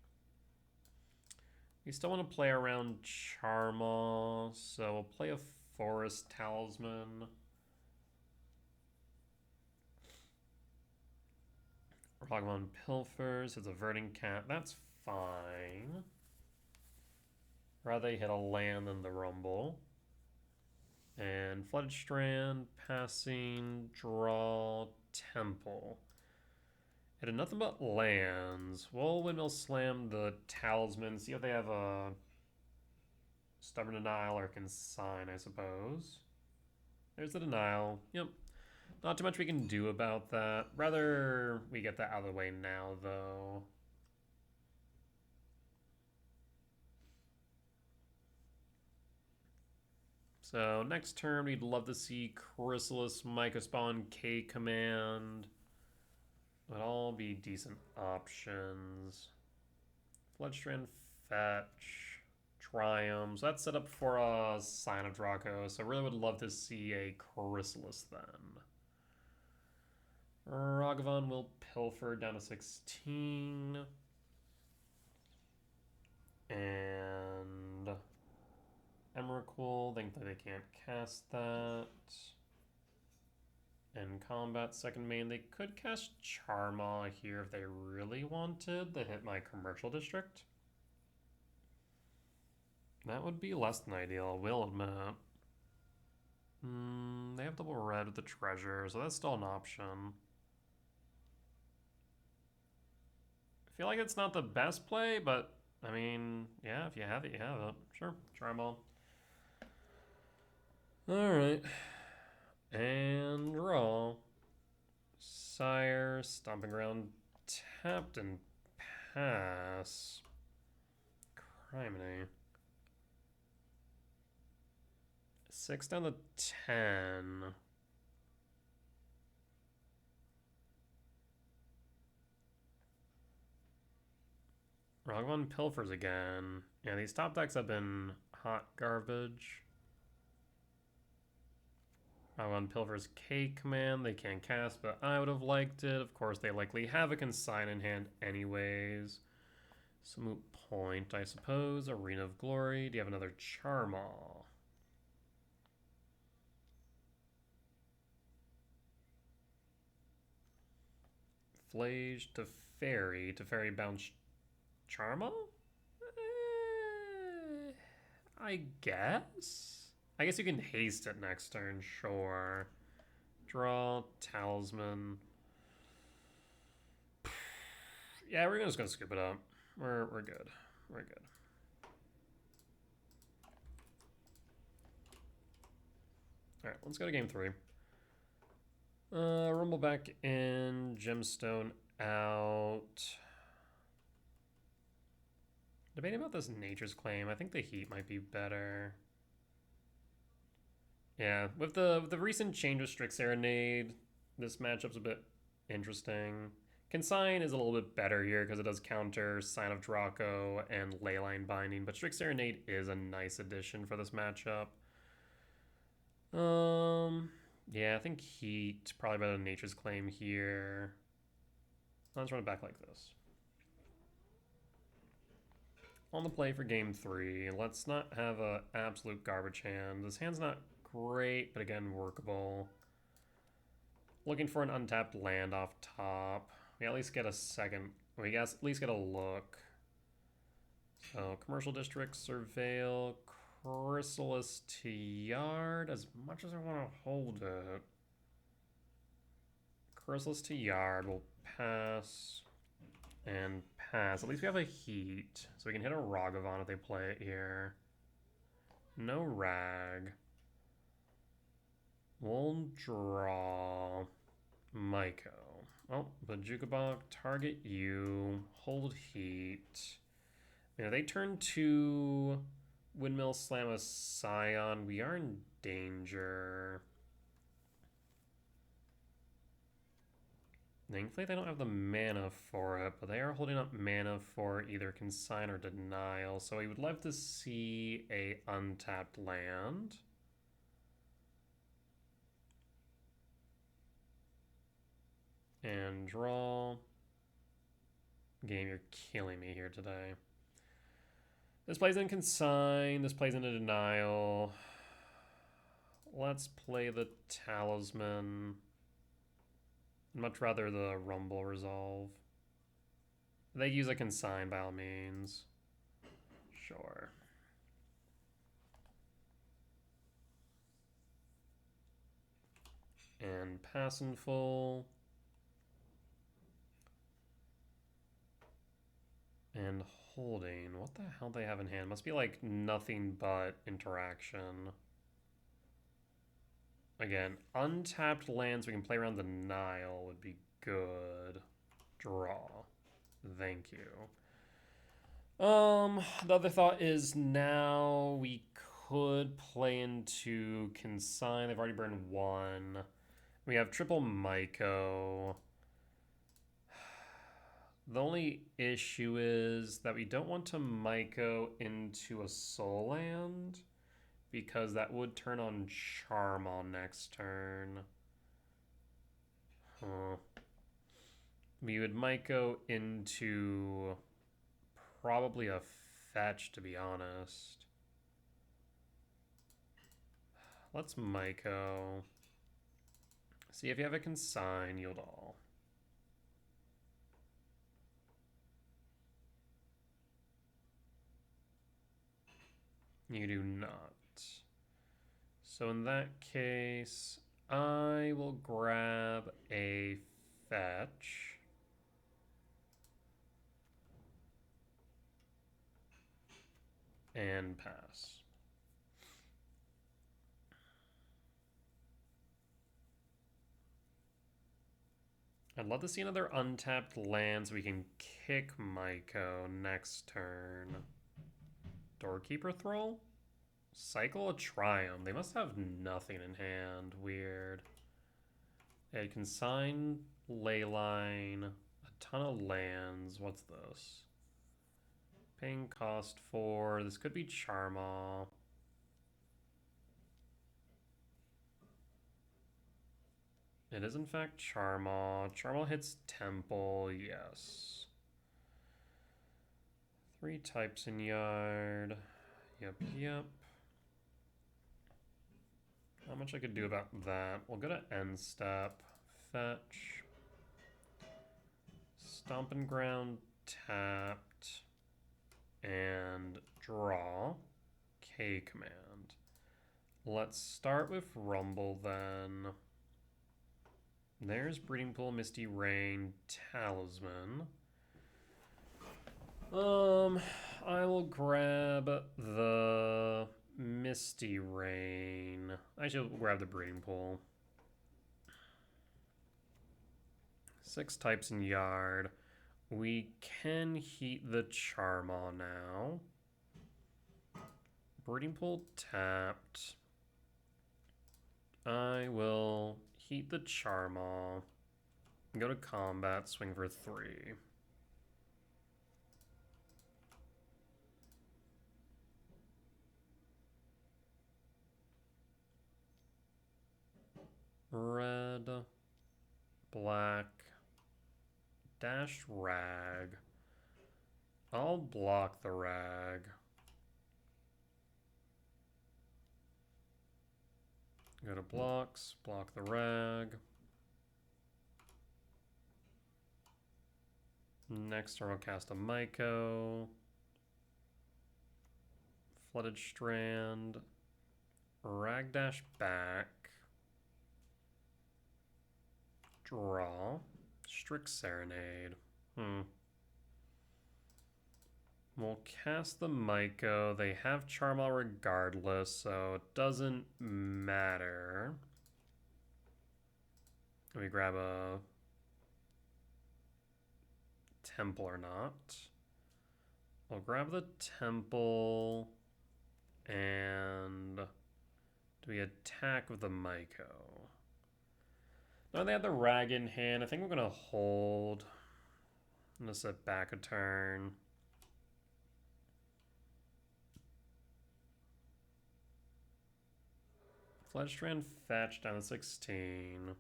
We still want to play around Charmaw, so we'll play a Forest Talisman. Ragavon Pilfers, it's a Verdant Cat, that's fine. Rather they hit a land than the Rumble. And Flooded Strand, passing, draw, Temple. It had nothing but lands. We'll Windmill Slam the Talisman, see if they have a Stubborn Denial or Consign, I suppose. There's the Denial. Yep. Not too much we can do about that. Rather we get that out of the way now, though. So next turn, we'd love to see Chrysalis, Mycospawn, K Command. Would all be decent options. Floodstrand, Fetch, Triumph. So that's set up for a Sign of Draco. So really would love to see a Chrysalis then. Ragavon will Pilfer down to 16. And Emrakul, think that they can't cast that. In combat, second main, they could cast Charmaw here if they really wanted to hit my commercial district. That would be less than ideal, I will admit. They have double red with the treasure, so that's still an option. I feel like it's not the best play, but I mean, yeah, if you have it, you have it. Sure, Charmaw. Alright. And draw. Sire, Stomping Ground, tapped and pass. Criminy. 6 down to 10. Ragavon Pilfers again. Yeah, these top decks have been hot garbage. Ragavon Pilfers K Command, they can't cast, but I would have liked it. Of course, they likely have a Consign in hand anyways. So moot point, I suppose. Arena of Glory. Do you have another Charmaw? Flage to Fairy bounce Charmaw? I guess? I guess you can haste it next turn, sure. Draw, Talisman. Yeah, we're just gonna scoop it up. We're good. We're good. Alright, let's go to game 3. Rumble back in, Gemstone out. Debating about this Nature's Claim. I think the Heat might be better. Yeah, with the recent change with Strix Serenade, this matchup's a bit interesting. Consign is a little bit better here because it does counter Sign of Draco and Leyline Binding, but Strix Serenade is a nice addition for this matchup. Yeah, I think Heat probably better than Nature's Claim here. Let's run it back like this. On the play for game 3. Let's not have a absolute garbage hand. This hand's not great, but again, workable. Looking for an untapped land off top. We at least get a second. We at least get a look. So, Commercial District, Surveil, Chrysalis to Yard. As much as I want to hold it. Chrysalis to Yard. We'll pass. And pass. At least we have a heat. So we can hit a Ragavan if they play it here. No rag. We'll draw Maiko. Oh, Bajukabok, target you. Hold heat. If they turn to Windmill Slam a Scion, we are in danger. Thankfully, they don't have the mana for it, but they are holding up mana for either Consign or Denial, so we would love to see a untapped land. And draw. Game, you're killing me here today. This plays in Consign, this plays into Denial. Let's play the Talisman. I'd much rather the Rumble resolve. They use a Consign by all means. Sure. And pass in full. And holding. What the hell do they have in hand? Must be like nothing but interaction. Again, untapped lands we can play around the Nile would be good. Draw. Thank you. The other thought is now we could play into Consign. They've already burned one. We have triple Maiko. The only issue is that we don't want to Maiko into a soul land, because that would turn on Charm on next turn. We would Maiko into probably a fetch, to be honest. Let's Maiko. See if you have a Consign, yield all. You do not. So in that case, I will grab a fetch. And pass. I'd love to see another untapped land so we can kick Maiko next turn. Doorkeeper Thrall? Cycle a Triumph. They must have nothing in hand. Weird. They had Consign, Leyline, a ton of lands. What's this? Paying cost 4. This could be Charmaw. It is in fact Charmaw. Charmaw hits Temple, yes. 3 types in yard. Yep. Not much I could do about that. We'll go to end step. Fetch. Stomping Ground tapped. And draw. K command. Let's start with Rumble then. There's Breeding Pool, Misty Rain, Talisman. I will grab the Misty Rain. I should grab the Breeding Pool. 6 types in yard. We can heat the Charmaw now. Breeding Pool tapped. I will heat the Charmaw. Go to combat, swing for 3. Red, black, Dash rag. I'll block the rag. Go to blocks, block the rag. Next turn I'll cast a Myco. Flooded Strand. Rag dash back. Draw. Strict Serenade. We'll cast the Myco. They have Charmal regardless, so it doesn't matter. We grab a Temple or not. We'll grab the Temple and do we attack with the Myco? No, they have the rag in hand. I think we're gonna hold. I'm gonna set back a turn. Fledstrand fetched down to 16.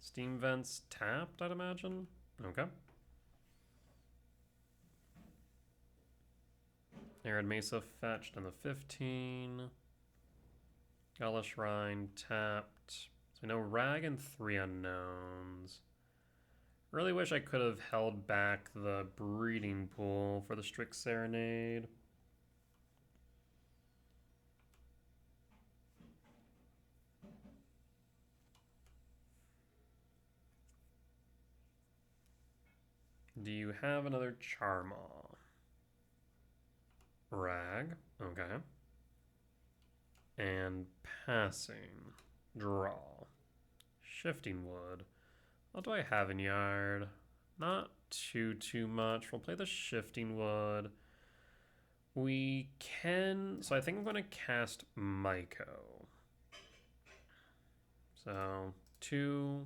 Steam Vents tapped, I'd imagine. Okay. Arid Mesa fetched on the 15. Gala Shrine tapped. So we know Rag and 3 unknowns. Really wish I could have held back the Breeding Pool for the Strict Serenade. Do you have another Charmaw? Rag, okay. And passing. Draw. Shifting Wood. What do I have in yard? Not too much. We'll play the Shifting Wood. We can... So I think I'm going to cast Myco. So 2,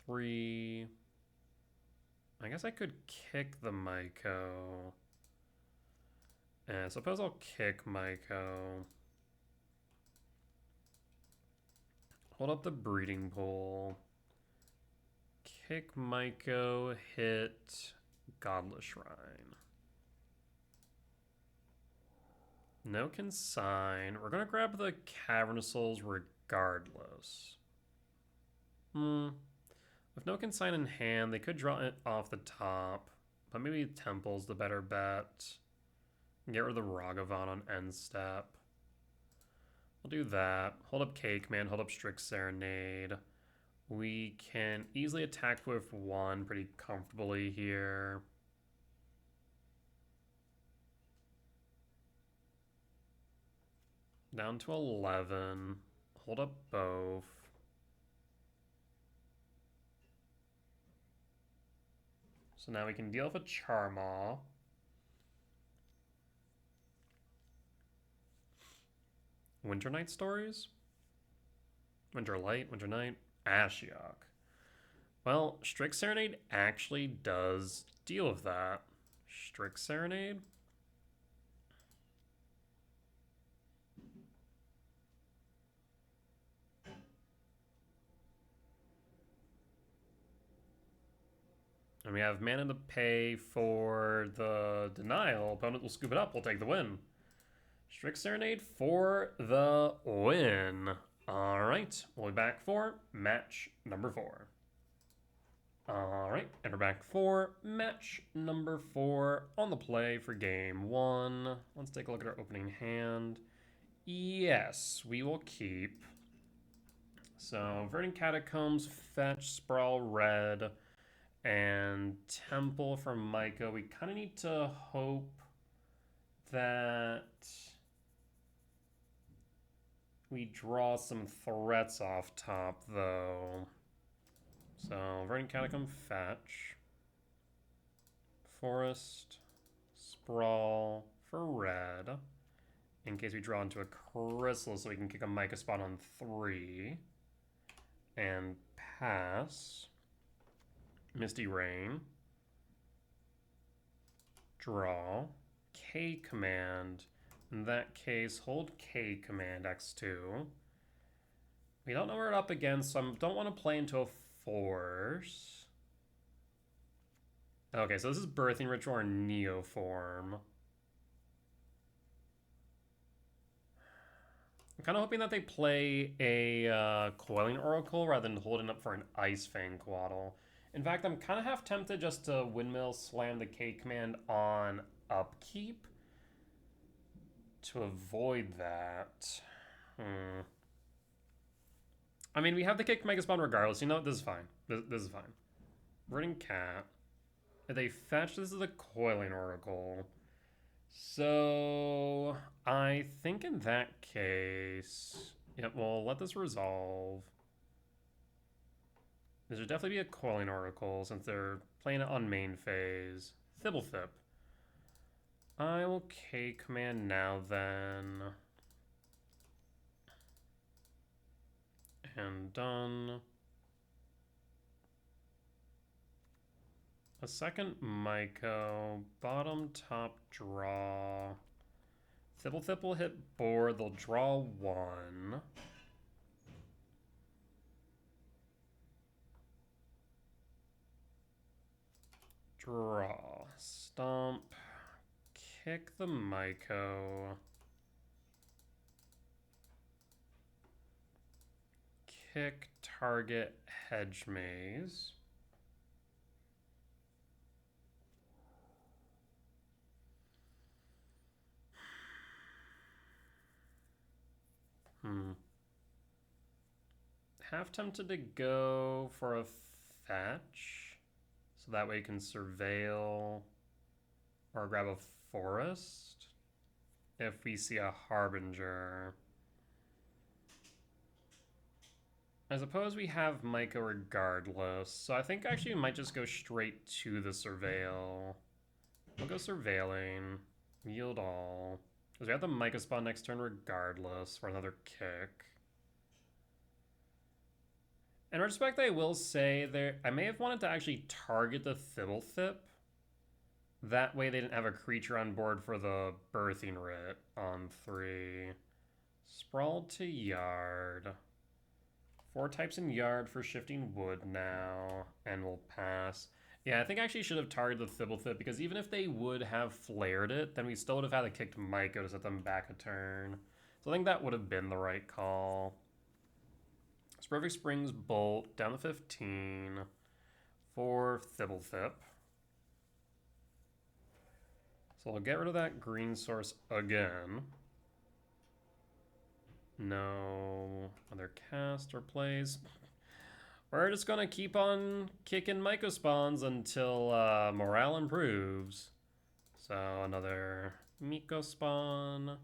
3... I guess I could kick the Myco. And I suppose I'll kick Myco. Hold up the Breeding Pool. Kick Myco, hit Godless Shrine. No consign. We're going to grab the Cavernous Souls regardless. With no consign in hand, they could draw it off the top. But maybe Temple's the better bet. Get rid of the Ragavan on end step. We'll do that. Hold up Cake Man, hold up Strict Serenade. We can easily attack with 1 pretty comfortably here. Down to 11. Hold up both. So now we can deal with a Charmaw. Winter Night Stories? Winter Light, Winter Night, Ashiok. Well, Strict Serenade actually does deal with that. Strict Serenade? And we have mana to pay for the denial. Opponent will scoop it up. We'll take the win. Strict Serenade for the win. All right. We'll be back for match number 4. All right. And we're back for match number 4 on the play for game 1. Let's take a look at our opening hand. Yes, we will keep. So, Verdant Catacombs, fetch, Sprawl, red. And Temple from Myco. We kind of need to hope that we draw some threats off top, though. So, Verdant Catacomb, fetch. Forest, Sprawl for red. In case we draw into a Crystal, so we can kick a Myco spot on 3. And pass. Misty Rain. Draw. K command. In that case, hold K command X2. We don't know where we're up against, so I don't want to play into a force. Okay, so this is Birthing Ritual or Neoform. I'm kind of hoping that they play a Coiling Oracle rather than holding up for an Ice Fang Quaddle. In fact, I'm kind of half tempted just to Windmill Slam the K command on upkeep to avoid that. I mean, we have the Kick Mega Spawn regardless. You know what? This is fine. This is fine. Verdant Cat. If they fetch, this is a Coiling Oracle. So, I think in that case... Yeah, well, let this resolve. There should definitely be a Coiling Oracle since they're playing it on main phase. Thibblethip. I will K command now then. And done. A second Myco. Bottom, top, draw. Thibblethip will hit board. They'll draw one. Draw. Stomp. Kick the Myco. Kick target Hedge Maze. Half tempted to go for a fetch. So that way you can surveil or grab a forest if we see a Harbinger. I suppose we have Myco regardless. So I think actually we might just go straight to the surveil. We'll go surveilling. Yield all. Because we have the Myco spawn next turn regardless for another kick. In retrospect, I will say I may have wanted to actually target the Thibblethip. That way they didn't have a creature on board for the Birthing Writ on 3. Sprawl to Yard. 4 types in Yard for Shifting Wood now. And we'll pass. Yeah, I think I actually should have targeted the Thibblethip because even if they would have flared it, then we still would have had to kick Myco to set them back a turn. So I think that would have been the right call. Perfect Springs Bolt down to 15 for Thibblethip. So I'll get rid of that green source again. No other cast or plays. We're just gonna keep on kicking Myco spawns until morale improves. So another Myco spawn.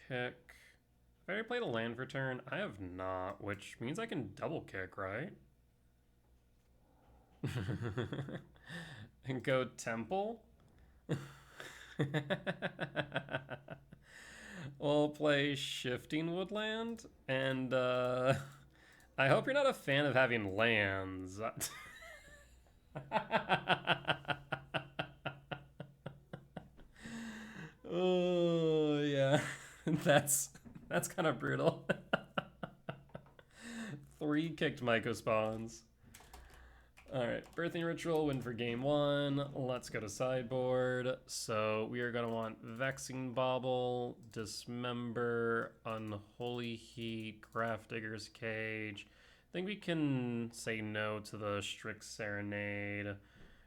Kick. Have I already played a land for turn? I have not, which means I can double kick, right? And go Temple? We'll play Shifting Woodland, and I hope you're not a fan of having lands. Oh, yeah. That's kind of brutal. 3 kicked Myco spawns. Alright, Birthing Ritual, win for game 1. Let's go to sideboard. So we are going to want Vexing Bauble, Dismember, Unholy Heat, Grafdigger's Cage. I think we can say no to the Strict Serenade.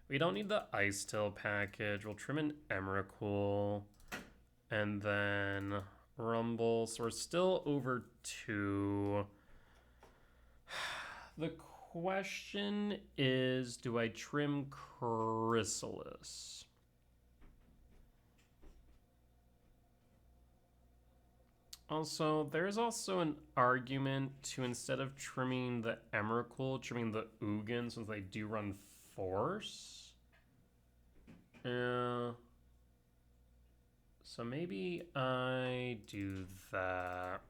We don't need the Ice Till package. We'll trim an Emrakul. And then Rumble. So we're still over 2. The question is, do I trim Chrysalis? Also, there's also an argument to, instead of trimming the Emrakul, trimming the Ugin since they do run Force. So maybe I do that.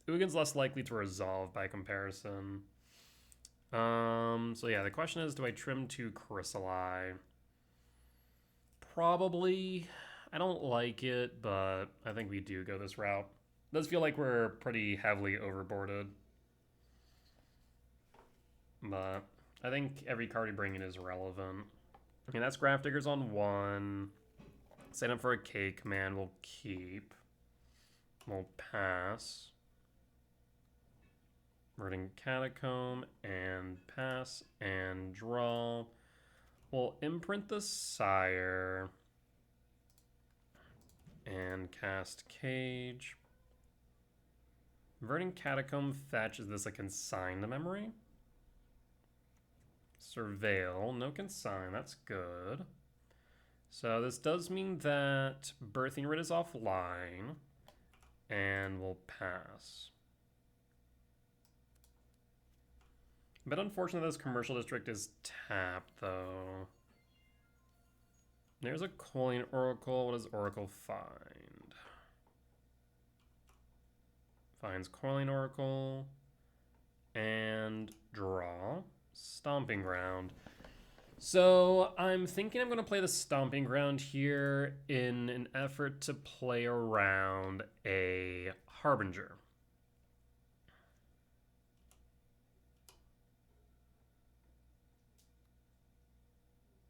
Ugin's less likely to resolve by comparison. So yeah, the question is, do I trim to Chrysali? Probably. I don't like it, but I think we do go this route. It does feel like we're pretty heavily overboarded. but I think every card you bring in is relevant. Okay, that's Grafdigger's on 1. Set up for a K command, we'll keep. We'll pass. Verdant Catacomb, and pass, and draw. We'll imprint the Sire. And cast Cage. Verdant Catacomb fetches this a consign to memory. Surveil, no consign, that's good. So this does mean that Birthing Rite is offline, and we'll pass. A bit unfortunate this commercial district is tapped, though. There's a coin Oracle. What does Oracle find? Finds Coin Oracle. And draw. Stomping Ground. So I'm thinking I'm going to play the Stomping Ground here in an effort to play around a Harbinger.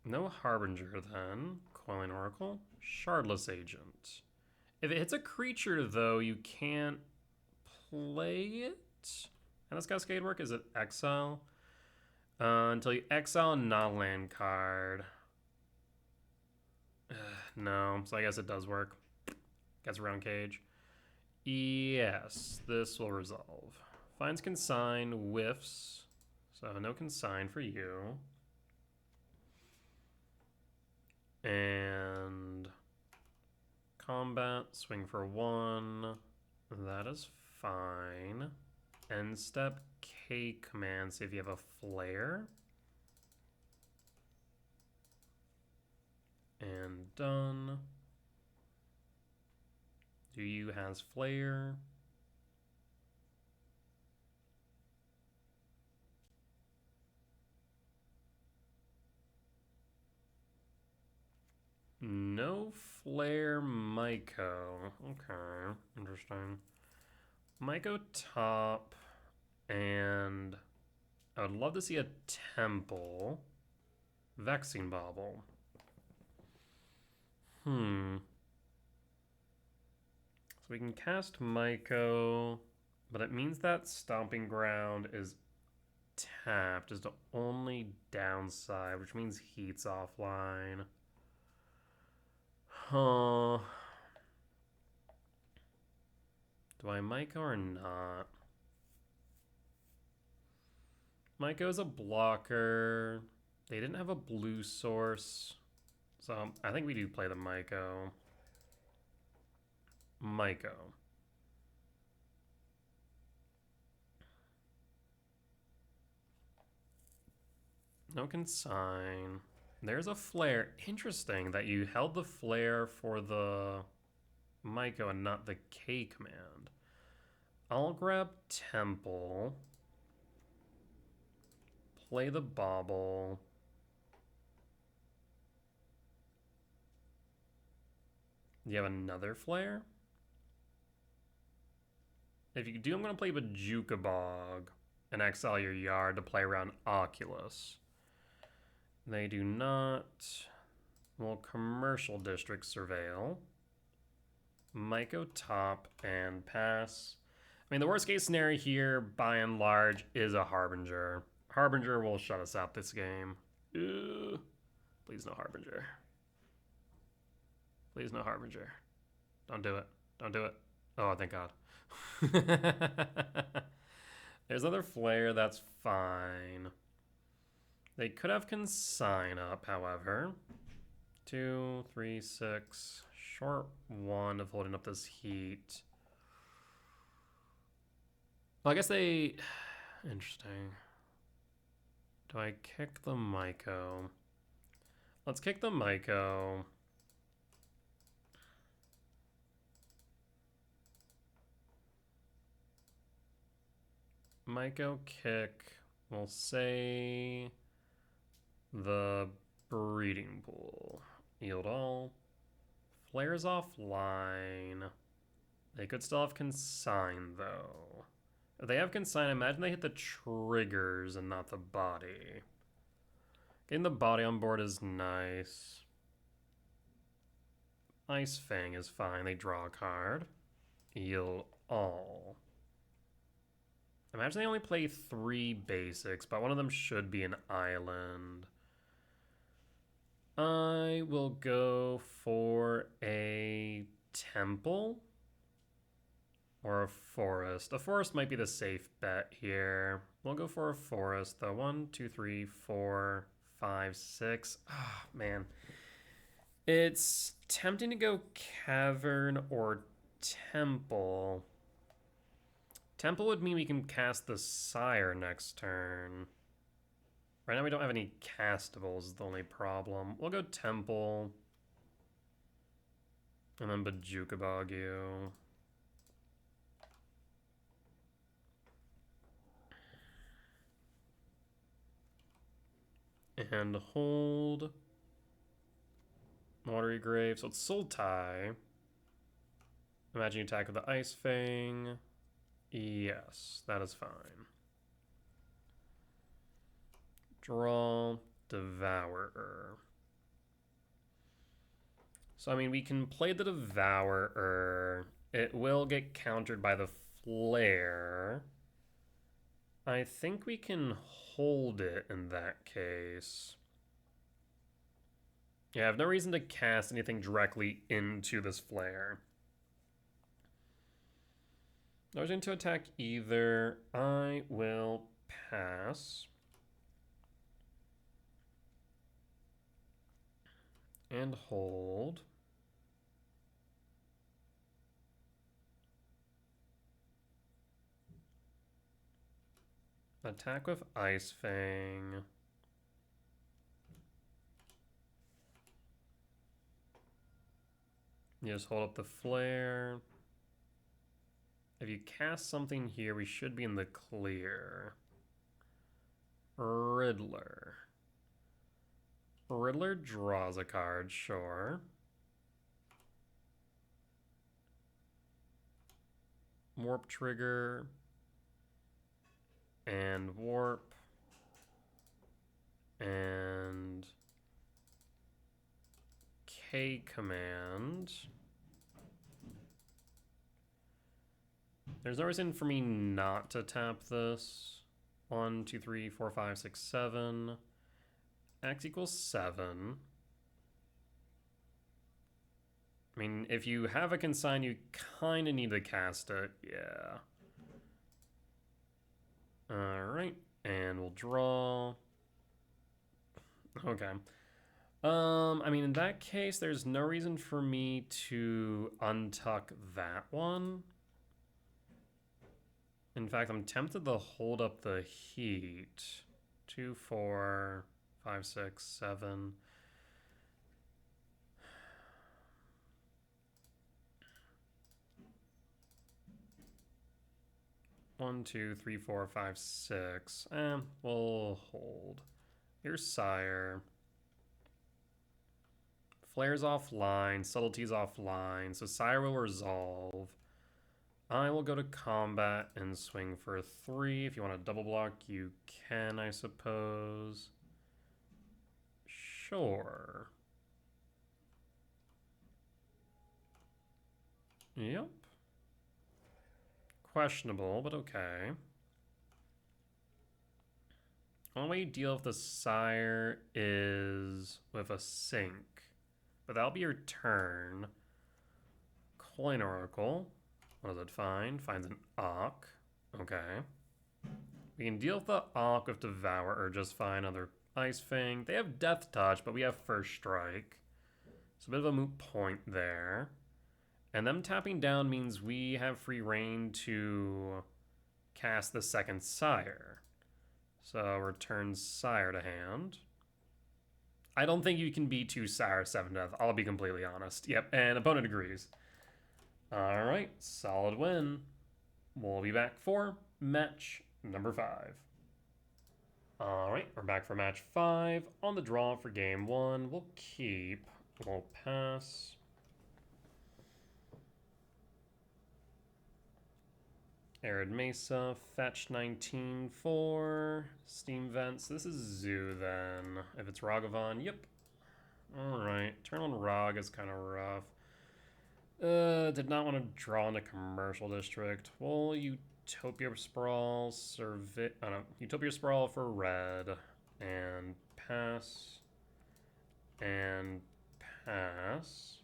No Harbinger then. Coiling Oracle. Shardless Agent. If it hits a creature, though, you can't play it. How does Cascade work? Is it exile? Until you exile a non-land card. No, so I guess it does work. Gets around Cage. Yes, this will resolve. Finds Consign, whiffs. So no Consign for you. And combat, swing for 1. That is fine. End step, K command, see if you have a flare. And done. Do you has flare? No flare, Myco. Okay, interesting. Myco top, and I would love to see a temple. Vexing Bauble. So we can cast Myco, but it means that Stomping Ground is tapped is the only downside, which means Heat's offline. Huh. Do I Myco or not? Myco is a blocker. They didn't have a blue source. So I think we do play the Myco. Myco. No consign. There's a flare. Interesting that you held the flare for the Myco and not the K command. I'll grab Temple. Play the Bauble. You have another flare? If you do, I'm going to play Bajuka Bog and exile your Yard to play around Oculus. They do not. Well, Commercial District Surveil. Myco top and pass. I mean, the worst case scenario here, by and large, is a Harbinger. Harbinger will shut us out this game. Ugh. Please no Harbinger. Please no Harbinger. Don't do it. Don't do it. Oh, thank God. There's another flare, that's fine. They could have Consign up, however. 2, 3, 6. Short 1 of holding up this Heat. Well, I guess they... Interesting. Do I kick the Myco? Let's kick the Myco. Myco kick. We'll say the Breeding Pool. Yield all. Flares offline. They could still have Consign, though. If they have consign, imagine they hit the triggers and not the body. Getting the body on board is nice. Ice Fang is fine. They draw a card. Heal all. Imagine they only play 3 basics, but one of them should be an island. I will go for a temple or a forest. A forest might be the safe bet here. We'll go for a forest though. 1, 2, 3, 4, 5, 6. Ah, man. It's tempting to go cavern or temple. Temple would mean we can cast the Sire next turn. Right now we don't have any castables is the only problem. We'll go temple. And then Bajuka Bagu. And hold. Watery Grave. So it's Sultai. Imagine you attack with the Ice Fang. Yes, that is fine. Draw. Devourer. So, I mean, we can play the Devourer. It will get countered by the Flare. I think we can hold it in that case. Yeah, I have no reason to cast anything directly into this Flare. No reason to attack either. I will pass. And hold. Attack with Ice Fang. You just hold up the Flare. If you cast something here, we should be in the clear. Riddler. Riddler draws a card, sure. Warp trigger. And warp. And K command. There's no reason for me not to tap this. 1, 2, 3, 4, 5, 6, 7. X equals 7. I mean, if you have a consign, you kind of need to cast it. Yeah. Alright. And we'll draw. Okay. I mean, in that case, there's no reason for me to untuck that one. In fact, I'm tempted to hold up the heat. 2, 4, 5, 6, 7. One, 2, 3, 4, 5, 6. We'll hold. Here's Sire. Flare's offline. Subtlety's offline. So Sire will resolve. I will go to combat and swing for a 3. If you want to double block, you can, I suppose. Sure. Yep. Questionable, but okay. One way you deal with the Sire is with a sink. But that'll be your turn. Coin Oracle. What does it find? Finds an Auk. Okay. We can deal with the Auk with Devourer just fine. Other Ice Fang. They have Death Touch, but we have First Strike. So a bit of a moot point there. And them tapping down means we have free reign to cast the second Sire. So return Sire to hand. I don't think you can beat 2 Sire 7 Death. I'll be completely honest. Yep, and opponent agrees. Alright, solid win. We'll be back for match number 5. Alright, we're back for match 5. On the draw for game 1, we'll keep. We'll pass. Arid Mesa, fetch 19 for Steam Vents. This is Zoo then. If it's Ragavan, yep. Alright, turn on Rog is kind of rough. Did not want to draw in a commercial district. Well, Utopia Sprawl, Utopia Sprawl for red. And pass. And pass.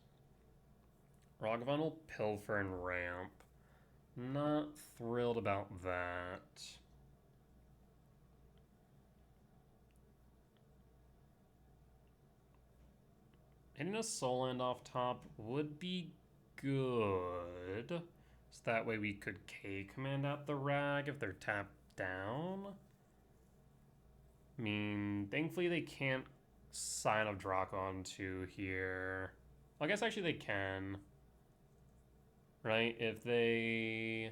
Ragavan will Pilfer and ramp. Not thrilled about that. Hitting a Soul Land off top would be good. So that way we could K-command out the Rag if they're tapped down. I mean, thankfully they can't sign of Drakon 2 here. Well, I guess actually they can. Right? If they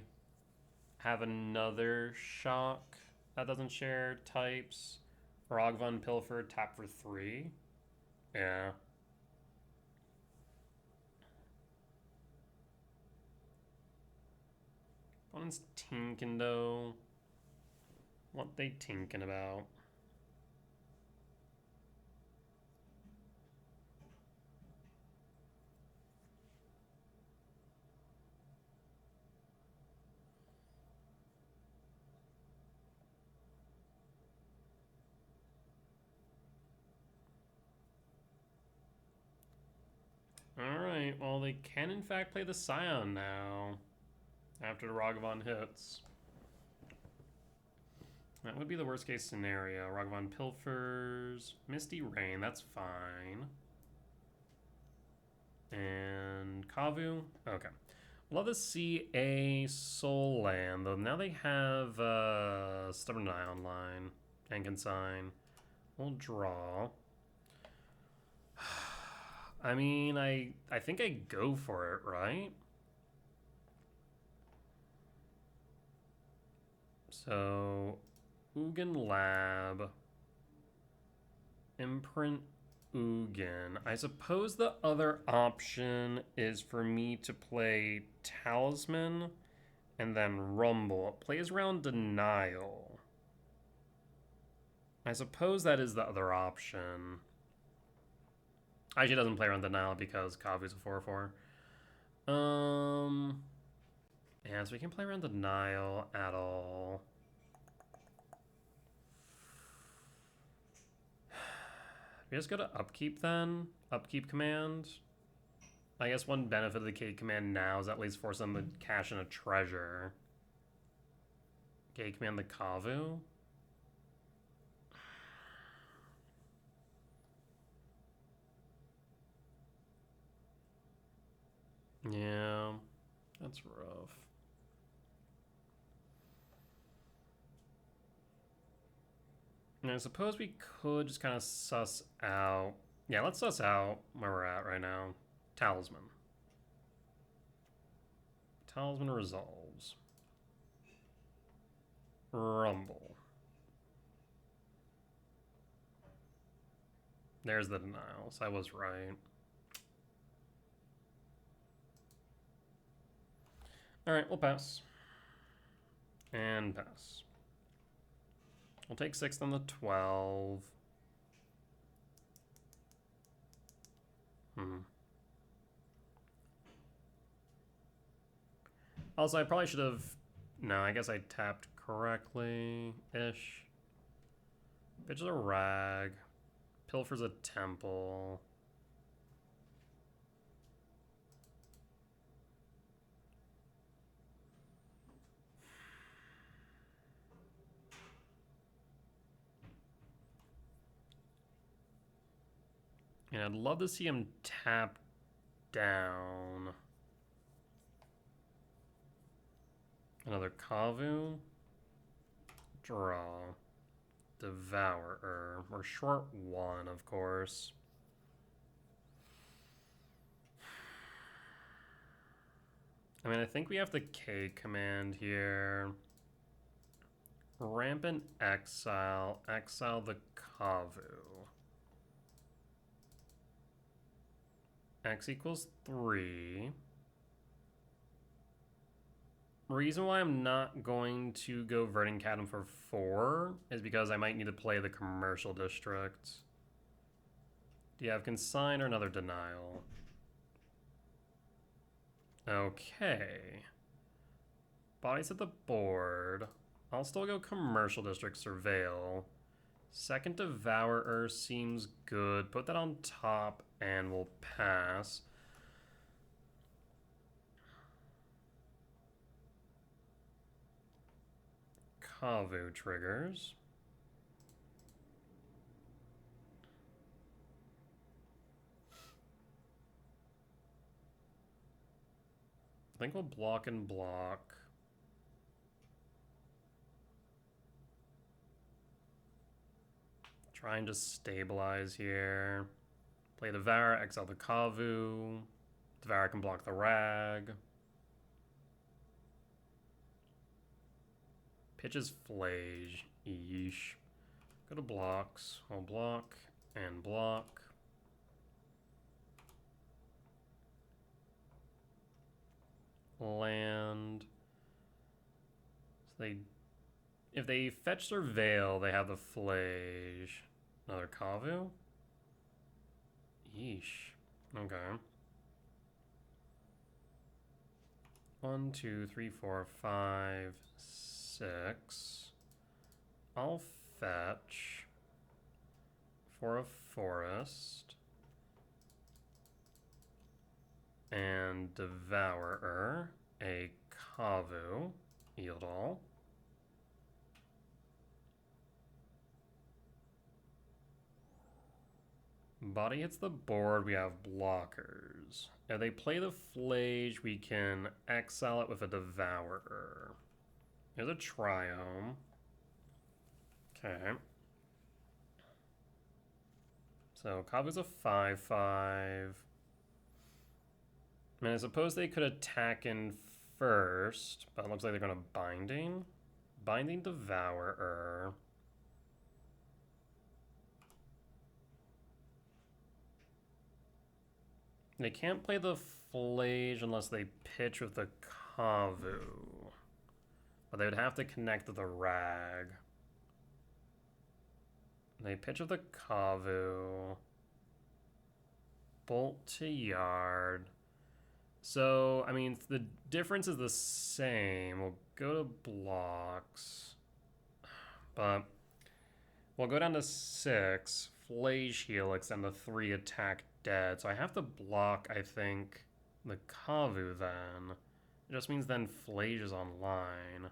have another shock that doesn't share types. Ragavan Pilfer, tap for 3. Yeah. Opponent's tinking though. What they tinking about? Alright, well they can in fact play the Scion now. After the Ragavan hits. That would be the worst case scenario. Ragavan Pilfers. Misty Rain, that's fine. And Kavu? Okay. Love to see a Soul Land, though now they have Stubborn Eye online and Consign. We'll draw. I mean, I think I go for it, right? So, Ugin Lab. Imprint Ugin. I suppose the other option is for me to play Talisman and then Rumble. It plays around Denial. I suppose that is the other option. Actually, it doesn't play around Denial because Kavu's a 4/4. Yeah, so we can play around Denial at all. We just go to Upkeep then? Upkeep command? I guess one benefit of the K command now is at least force them to cash in a treasure. K command the Kavu? Yeah, that's rough. And I suppose we could just kind of suss out. Yeah, let's suss out where we're at right now. Talisman. Talisman resolves. Rumble. There's the denials. I was right. Alright, we'll pass. And pass. We'll take 6th on the 12. Also, I probably should have... No, I guess I tapped correctly-ish. Bitch is a rag. Pilfer's a temple. And I'd love to see him tap down. Another Kavu. Draw. Devourer. We're short 1, of course. I mean, I think we have the K command here. Rampant Exile. Exile the Kavu. X equals 3. Reason why I'm not going to go Verdant Cadam for 4 is because I might need to play the commercial district. Do you have Consign or another Denial? Okay. Bodies at the board. I'll still go Commercial District Surveil. Second Devourer seems good. Put that on top and we'll pass. Kavu triggers. I think we'll block and block. Trying to stabilize here. Play the Devour, exile the Kavu. Devour can block the Rag. Pitches Flage. Yeesh. Go to blocks. I'll block and block. Land. So if they fetch Surveil, they have the Flage. Another Kavu? Yeesh. Okay. 1, 2, 3, 4, 5, 6. I'll fetch for a forest and Devourer, a Kavu, yield all. Body hits the board, we have blockers. If they play the Flage, we can exile it with a Devourer. There's a Triome. Okay. So Kavu's a 5/5. I mean, I suppose they could attack in first, but it looks like they're going to Binding. Binding Devourer. They can't play the Flage unless they pitch with the Kavu. But they would have to connect with the Rag. They pitch with the Kavu. Bolt to Yard. So, I mean, the difference is the same. We'll go to blocks. But we'll go down to 6. Flage Helix and the 3 attack dead. So I have to block, I think, the Kavu then. It just means then Flage is online.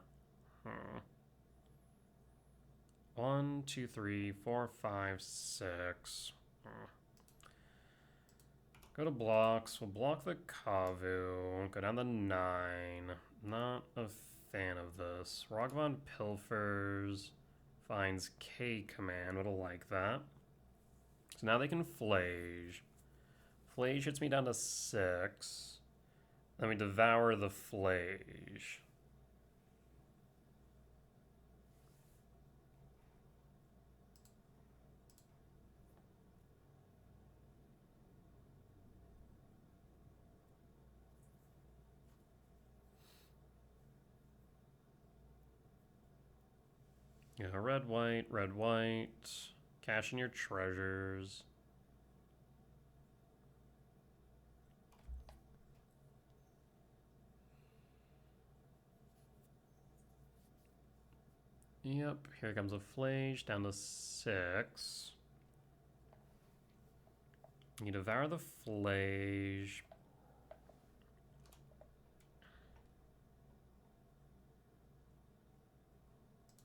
1, 2, 3, 4, 5, 6. Go to blocks. We'll block the Kavu. Go down to 9. Not a fan of this. Rogvan Pilfers. Finds K command. It'll like that. So now they can Flage. Flage hits me down to 6. Then we devour the Flage. Yeah, red, white. Cash in your treasures. Yep, here comes a Flage, down to 6. You devour the Flage.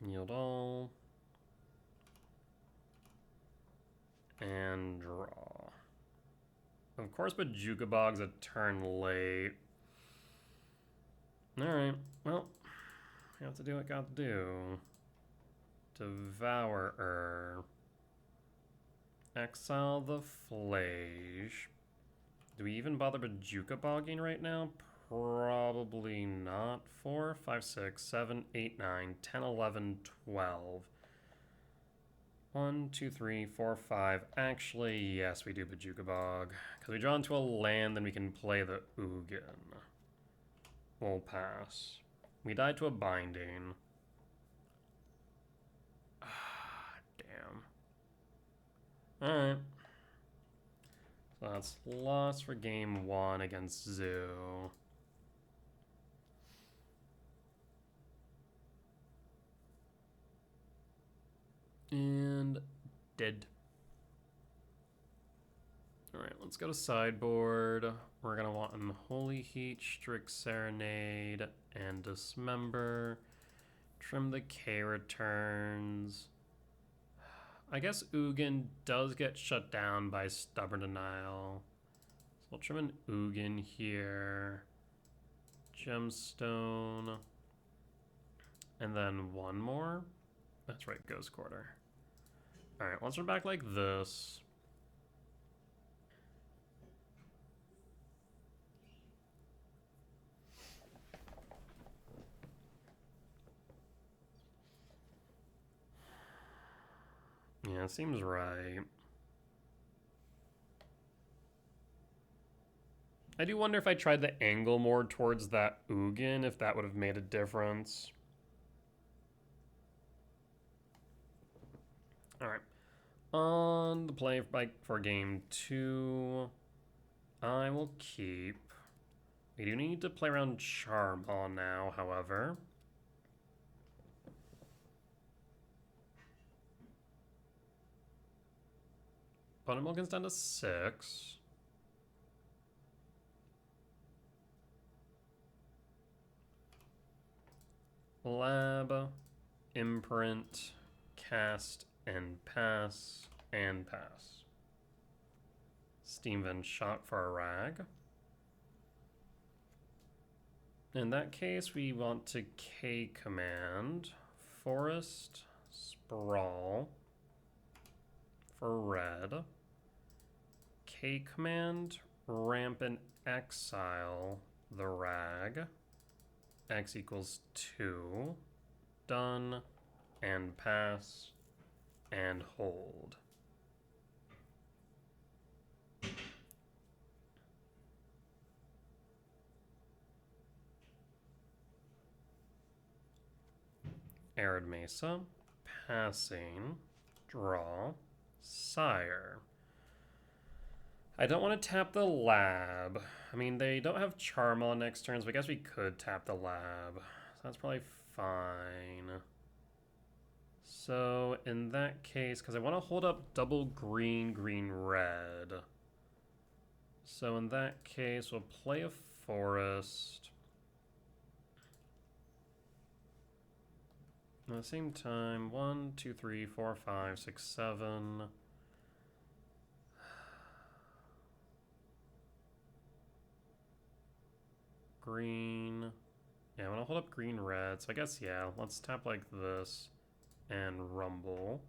Yield all. And draw. Of course, but Jukabog's a turn late. Alright, well, you have to do what you got to do. Devourer. Exile the Flage. Do we even bother Bajukabogging right now? Probably not. 4, 5, 6, 7, 8, 9, 10, 11, 12. 1, 2, 3, 4, 5. Actually, yes, we do Bajukabog. Because we draw into a land, then we can play the Ugin. We'll pass. We died to a binding. Ah, damn. Alright. So that's loss for game 1 against Zoo. And dead. Alright, let's go to sideboard. We're going to want Unholy Heat, Strict Serenade, and Dismember. Trim the K returns. I guess Ugin does get shut down by Stubborn Denial. So we'll trim an Ugin here. Gemstone. And then one more. That's right, Ghost Quarter. Alright, once we're back like this. Yeah, it seems right. I do wonder if I tried the angle more towards that Ugin, if that would have made a difference. Alright. On the play for game 2, I will keep. We do need to play around Charbon now, however. Buttermilk is down to 6. Lab, Imprint, Cast, and Pass, and Pass. Steam Vent Shot for a Rag. In that case, we want to K command Forest, Sprawl for red. K command Ramp and Exile the Rag. X equals 2. Done. And pass. And hold. Arid Mesa. Passing. Draw. Sire. I don't want to tap the lab. I mean, they don't have Charm on next turns, but I guess we could tap the lab. So that's probably fine. So in that case, because I want to hold up double green, green, red. So in that case, we'll play a forest. At the same time, 1, 2, 3, 4, 5, 6, 7. Green. Yeah, I want to hold up green, red. So I guess, yeah, let's tap like this and rumble.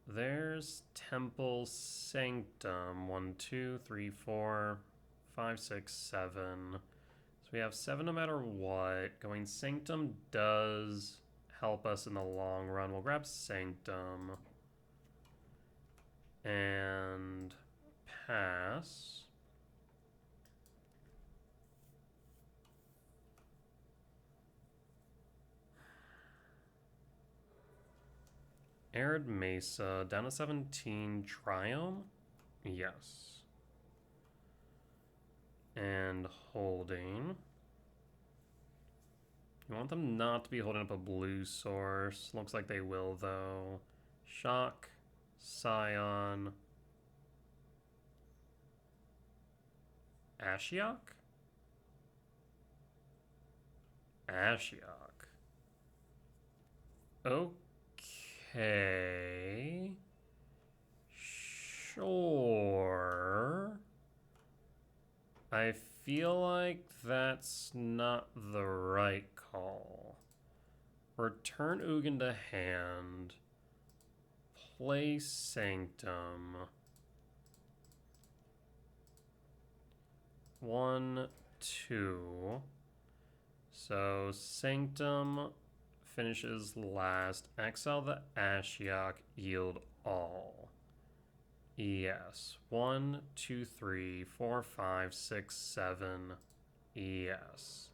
There's Temple Sanctum. 1, 2, 3, 4, 5, 6, 7. So we have 7 no matter what. Going Sanctum does help us in the long run. We'll grab Sanctum. And pass. Arid Mesa, down to 17, Triome? Yes. And holding. You want them not to be holding up a blue source. Looks like they will, though. Shock, Scion, Ashiok? Ashiok. Okay. Sure. I feel like that's not the right call. Return Ugin to hand. Play Sanctum. 1, 2. So Sanctum finishes last. Exile the Ashiok, yield all. Yes. 1, 2, 3, 4, 5, 6, 7. Yes.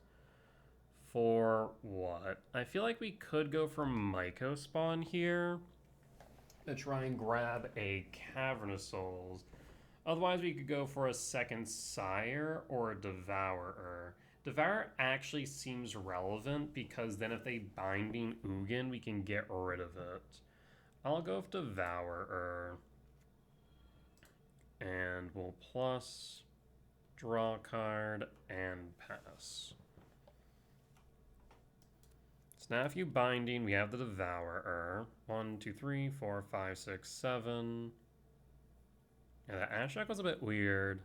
for what? I feel like we could go for Myco Spawn here to try and grab a Cavernous Souls. Otherwise, we could go for a second Sire or a Devourer. Devourer actually seems relevant because then if they Binding Ugin, we can get rid of it. I'll go with Devourer. And we'll plus, draw a card, and pass. So now if you Binding, we have the Devourer. 1, 2, 3, 4, 5, 6, 7. Yeah, the Ashok was a bit weird.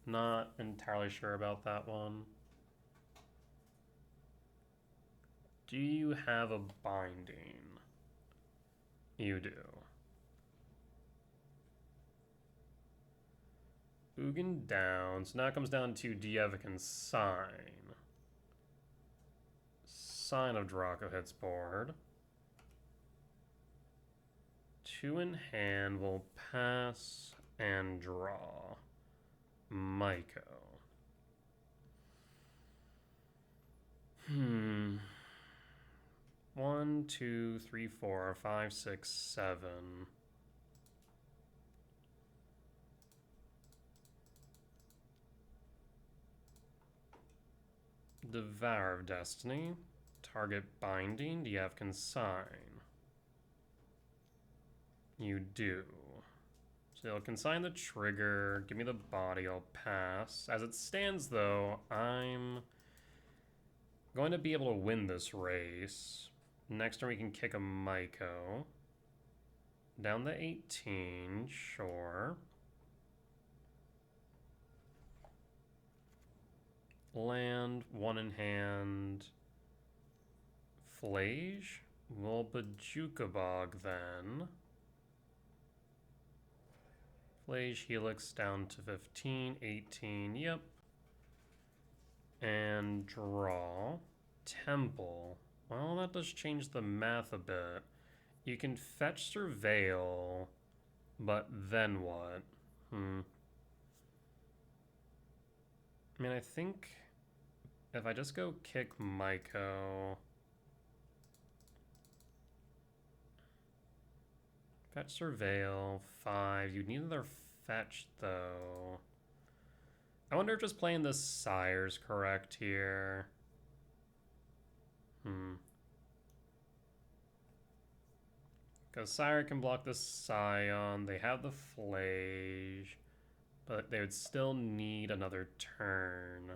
Not entirely sure about that one. Do you have a Binding? You do. Ugin down. So now it comes down to do you have a Consign? Sign of Draco hits board. 2 in hand will pass and draw. Myco. 1, 2, 3, 4, 5, 6, 7. Devour of Destiny. Target Binding. Do you have Consign? You do. So you'll consign the trigger, give me the body, I'll pass. As it stands though, I'm going to be able to win this race. Next turn we can kick a Myco. Down to 18, sure. Land, 1 in hand. Flage? We'll Bajukabog then. Flage Helix down to 15, 18, yep. And draw. Temple. Well, that does change the math a bit. You can fetch Surveil, but then what? I mean, I think if I just go kick Myco... Fetch Surveil, 5. You'd need another fetch, though. I wonder if just playing the Sire's correct here. Because Sire can block the Scion. They have the Flage. But they would still need another turn.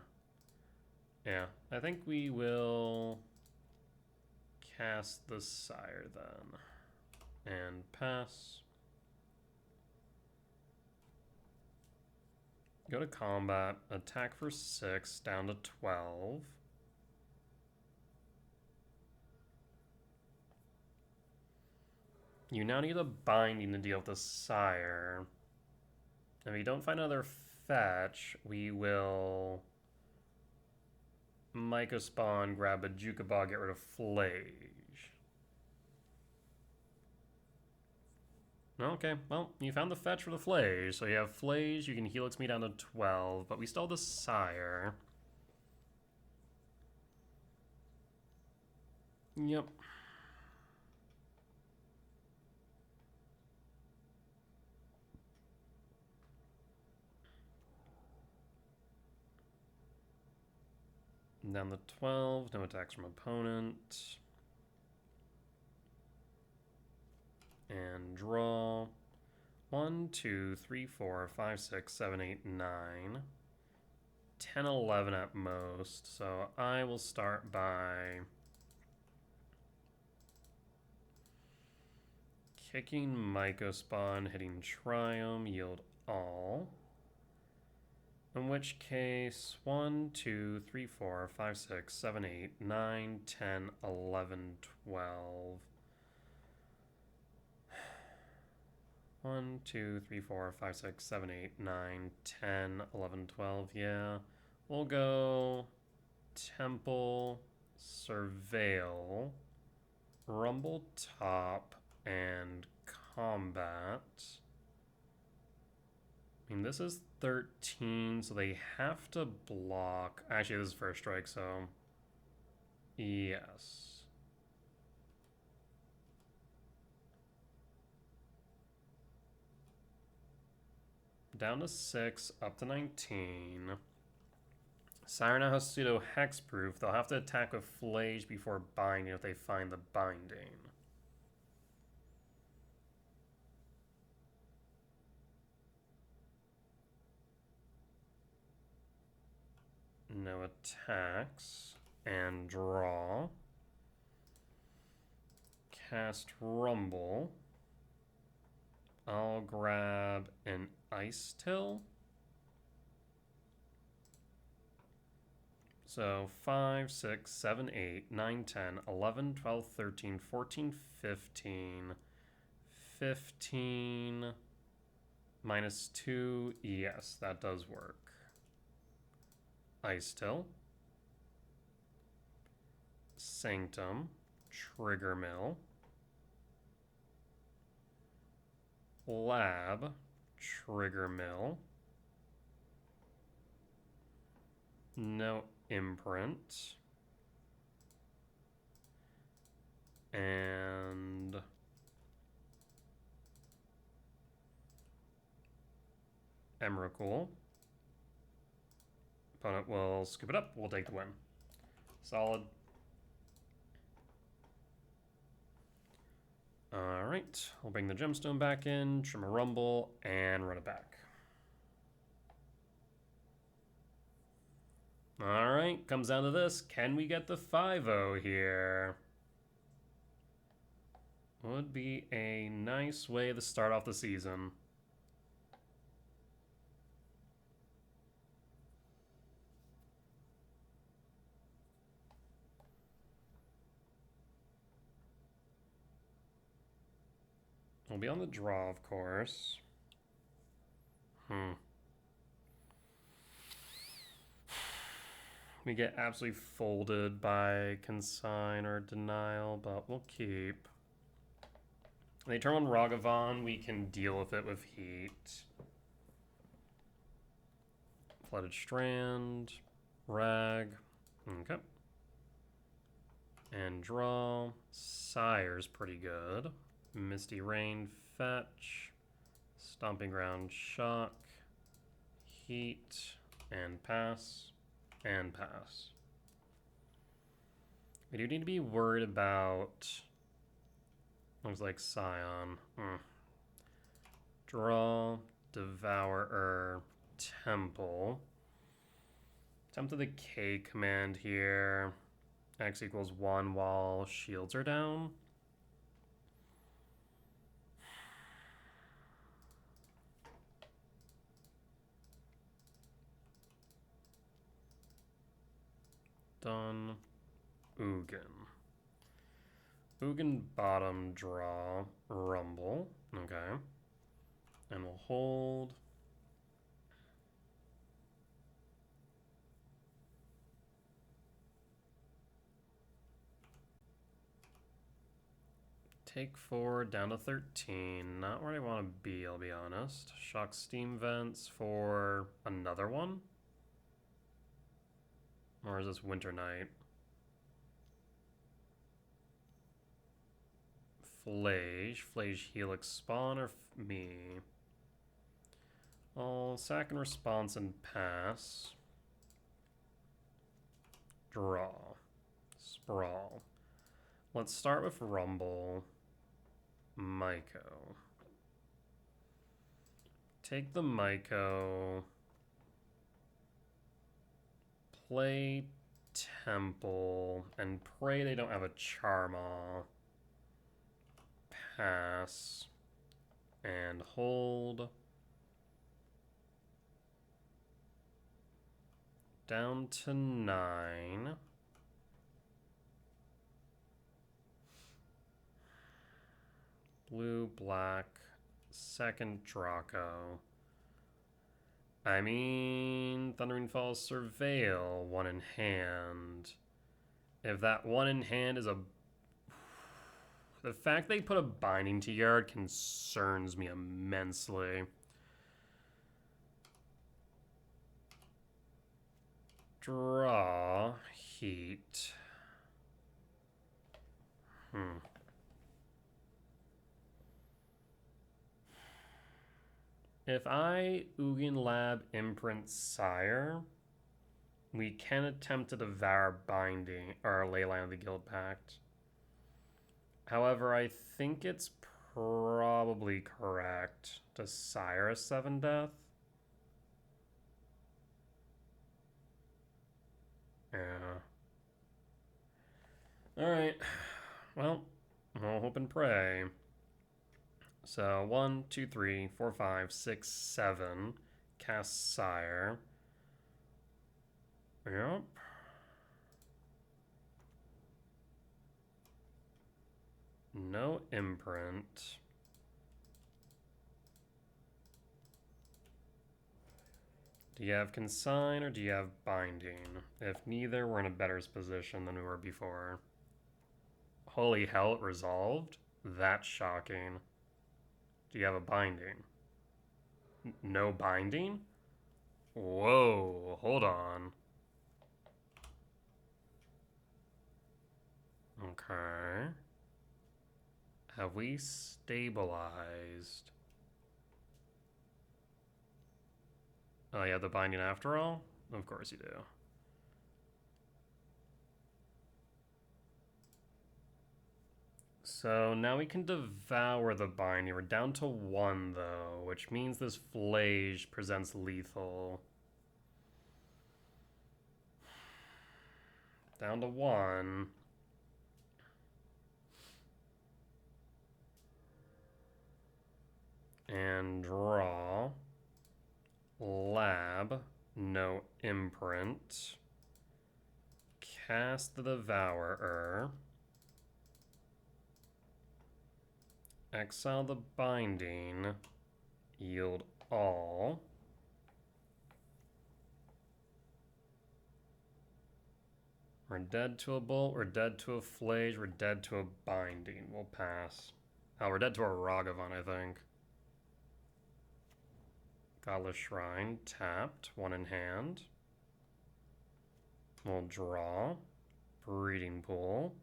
Yeah, I think we will cast the Sire then. And pass. Go to combat, attack for 6, down to 12. You now need a Binding to deal with the Sire. If you don't find another fetch, we will Myco Spawn, grab a Jukabog, get rid of Flage. Okay, well, you found the fetch for the Flage, so you have Flage, you can Helix me down to 12, but we still have the Sire. Yep. Down to 12, no attacks from opponent. And draw. 1, 2, 3, 4, 5, 6, 7, 8, 9. 10, 11 at most. So I will start by kicking Myco Spawn, hitting Triumph, yield all. In which case, 1, 2, 3, 4, 5, 6, 7, 8, 9, 10, 11, 12. 1, 2, 3, 4, 5, 6, 7, 8, 9, 10, 11, 12. Yeah. We'll go Temple, Surveil, Rumble Top, and Combat. I mean, this is 13, so they have to block. Actually, this is first strike, so Yes. Down to 6, up to 19. Sire now has pseudo hexproof. They'll have to attack with Flage before binding if they find the binding. No attacks. And draw. Cast Rumble. I'll grab an Ice Till. So 5, 6, 7, 8, 9, 10, 11, 12, 13, 14, 15. 15 minus 2. Yes, that does work. Ice Till. Sanctum. Trigger Mill. Lab. Trigger Mill. No imprint. And Emrakul. Opponent will scoop it up. We'll take the win. Solid. Alright, we'll bring the gemstone back in, trim a rumble, and run it back. Alright, comes down to this. Can we get the 5-0 here? Would be a nice way to start off the season. We'll be on the draw, of course. We get absolutely folded by Consign or Denial, but we'll keep. They turn on Ragavan, we can deal with it with Heat. Flooded Strand, Rag, okay. And draw. Sire's pretty good. Misty Rain, fetch. Stomping Ground, shock. Heat, and pass. And pass. We do need to be worried about... Looks like Scion. Draw, Devourer, Temple. Attempt of the K command here. X equals 1 while shields are down. Done. Ugin. Ugin bottom draw. Rumble. Okay. And we'll hold. Take 4 down to 13. Not where I want to be, I'll be honest. Shock Steam Vents for another one? Or is this Winter Night? Flage. Flage Helix spawn or me? I'll sack and response and pass. Draw. Sprawl. Let's start with Rumble. Myco. Take the Myco. Play Temple. And pray they don't have a Charmaw. Pass. And hold. Down to 9. Blue, black, second Draco. I mean, Thundering Falls Surveil, 1 in hand. If that 1 in hand is a... The fact they put a binding to yard concerns me immensely. Draw, Heat. If I Ugin Lab imprint Sire, we can attempt to devour Binding or Leyline of the Guild Pact. However, I think it's probably correct to Sire a 7 death. Yeah. Alright. Well, we'll hope and pray. So 1, 2, 3, 4, 5, 6, 7. Cast Sire. Yep. No imprint. Do you have Consign or do you have Binding? If neither, we're in a better position than we were before. Holy hell, it resolved? That's shocking. Do you have a Binding? No Binding? Whoa, hold on. Okay. Have we stabilized? Oh, you have the Binding after all? Of course you do. So now we can devour the Binding. We're down to 1, though, which means this Flage presents lethal. Down to 1. And draw. Lab. No imprint. Cast the Devourer. Exile the Binding. Yield all. We're dead to a Bolt, we're dead to a Flage, we're dead to a Binding. We'll pass. Oh, we're dead to a Ragavan, I think. Godless Shrine, tapped, 1 in hand. We'll draw. Breeding Pool.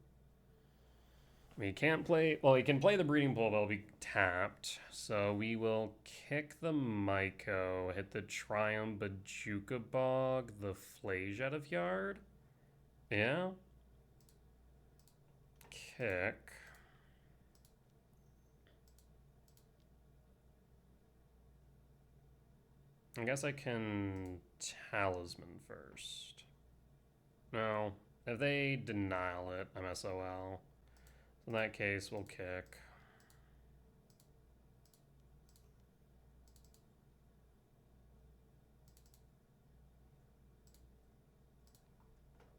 We can't play, well, we can play the Breeding Pool, but it'll be tapped. So we will kick the Myco, hit the Triumph Bajuka Bog, the Flage out of yard. Yeah. Kick. I guess I can Talisman first. No. If they denial it, I'm SOL. In that case, we'll kick.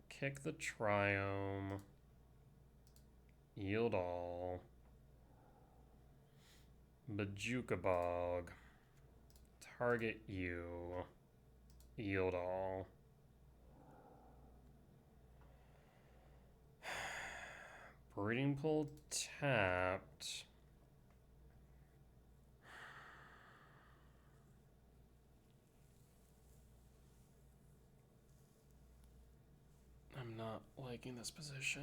Kick the Triome. Yield all. Bajuka Bog. Target you. Yield all. Breeding Pool tapped. I'm not liking this position.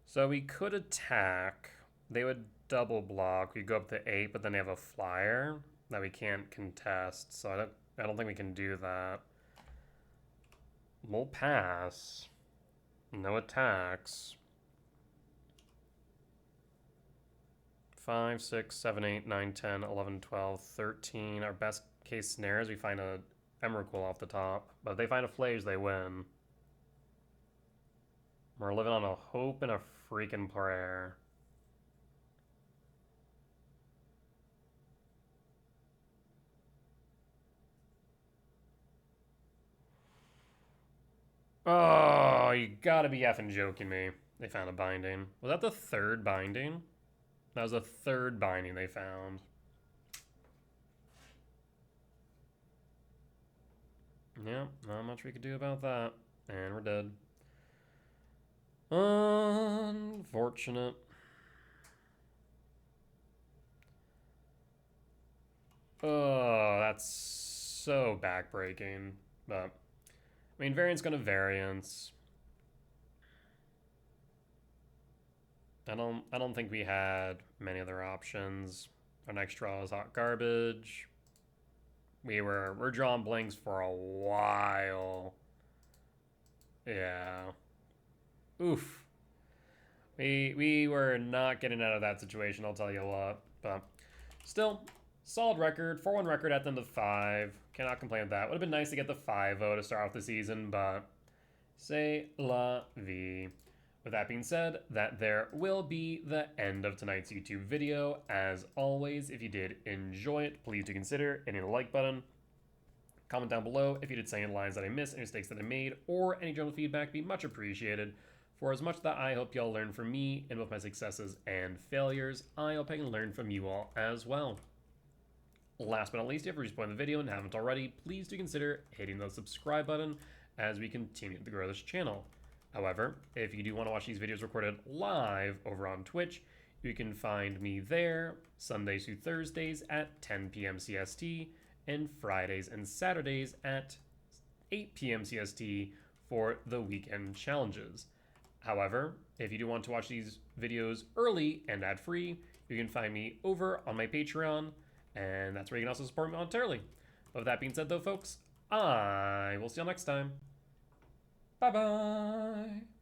So we could attack. They would double block. We go up to 8, but then they have a flyer that we can't contest. So I don't think we can do that. We'll pass. No attacks. 5, 6, 7, 8, 9, 10, 11, 12, 13. Our best case scenario is we find a Emrakul off the top. But if they find a Flage, they win. We're living on a hope and a freaking prayer. Oh, you gotta be effing joking me. They found a Binding. Was that the 3rd Binding? That was the 3rd Binding they found. Yeah, not much we could do about that. And we're dead. Unfortunate. Oh, that's so backbreaking. But I mean, variance gonna variance. I don't think we had many other options. Our next draw is hot garbage. We're drawing blanks for a while. Yeah. Oof. We were not getting out of that situation, I'll tell you what. But still, solid record. 4-1 record at the end of 5. Cannot complain with that. Would have been nice to get the 5-0 to start off the season, but c'est la vie. With that being said, that there will be the end of tonight's YouTube video. As always, if you did enjoy it, please do consider hitting the like button. Comment down below if you did say any lines that I missed, any mistakes that I made, or any general feedback. Be much appreciated. For as much that I hope y'all learn from me in both my successes and failures, I hope I can learn from you all as well. Last but not least, if you're just playing the video and haven't already, please do consider hitting the subscribe button as we continue to grow this channel. However, if you do want to watch these videos recorded live over on Twitch, you can find me there Sundays through Thursdays at 10 p.m. CST and Fridays and Saturdays at 8 p.m. CST for the weekend challenges. However, if you do want to watch these videos early and ad-free, you can find me over on my Patreon, and that's where you can also support me monetarily. But with that being said though, folks, I will see you all next time. Bye-bye!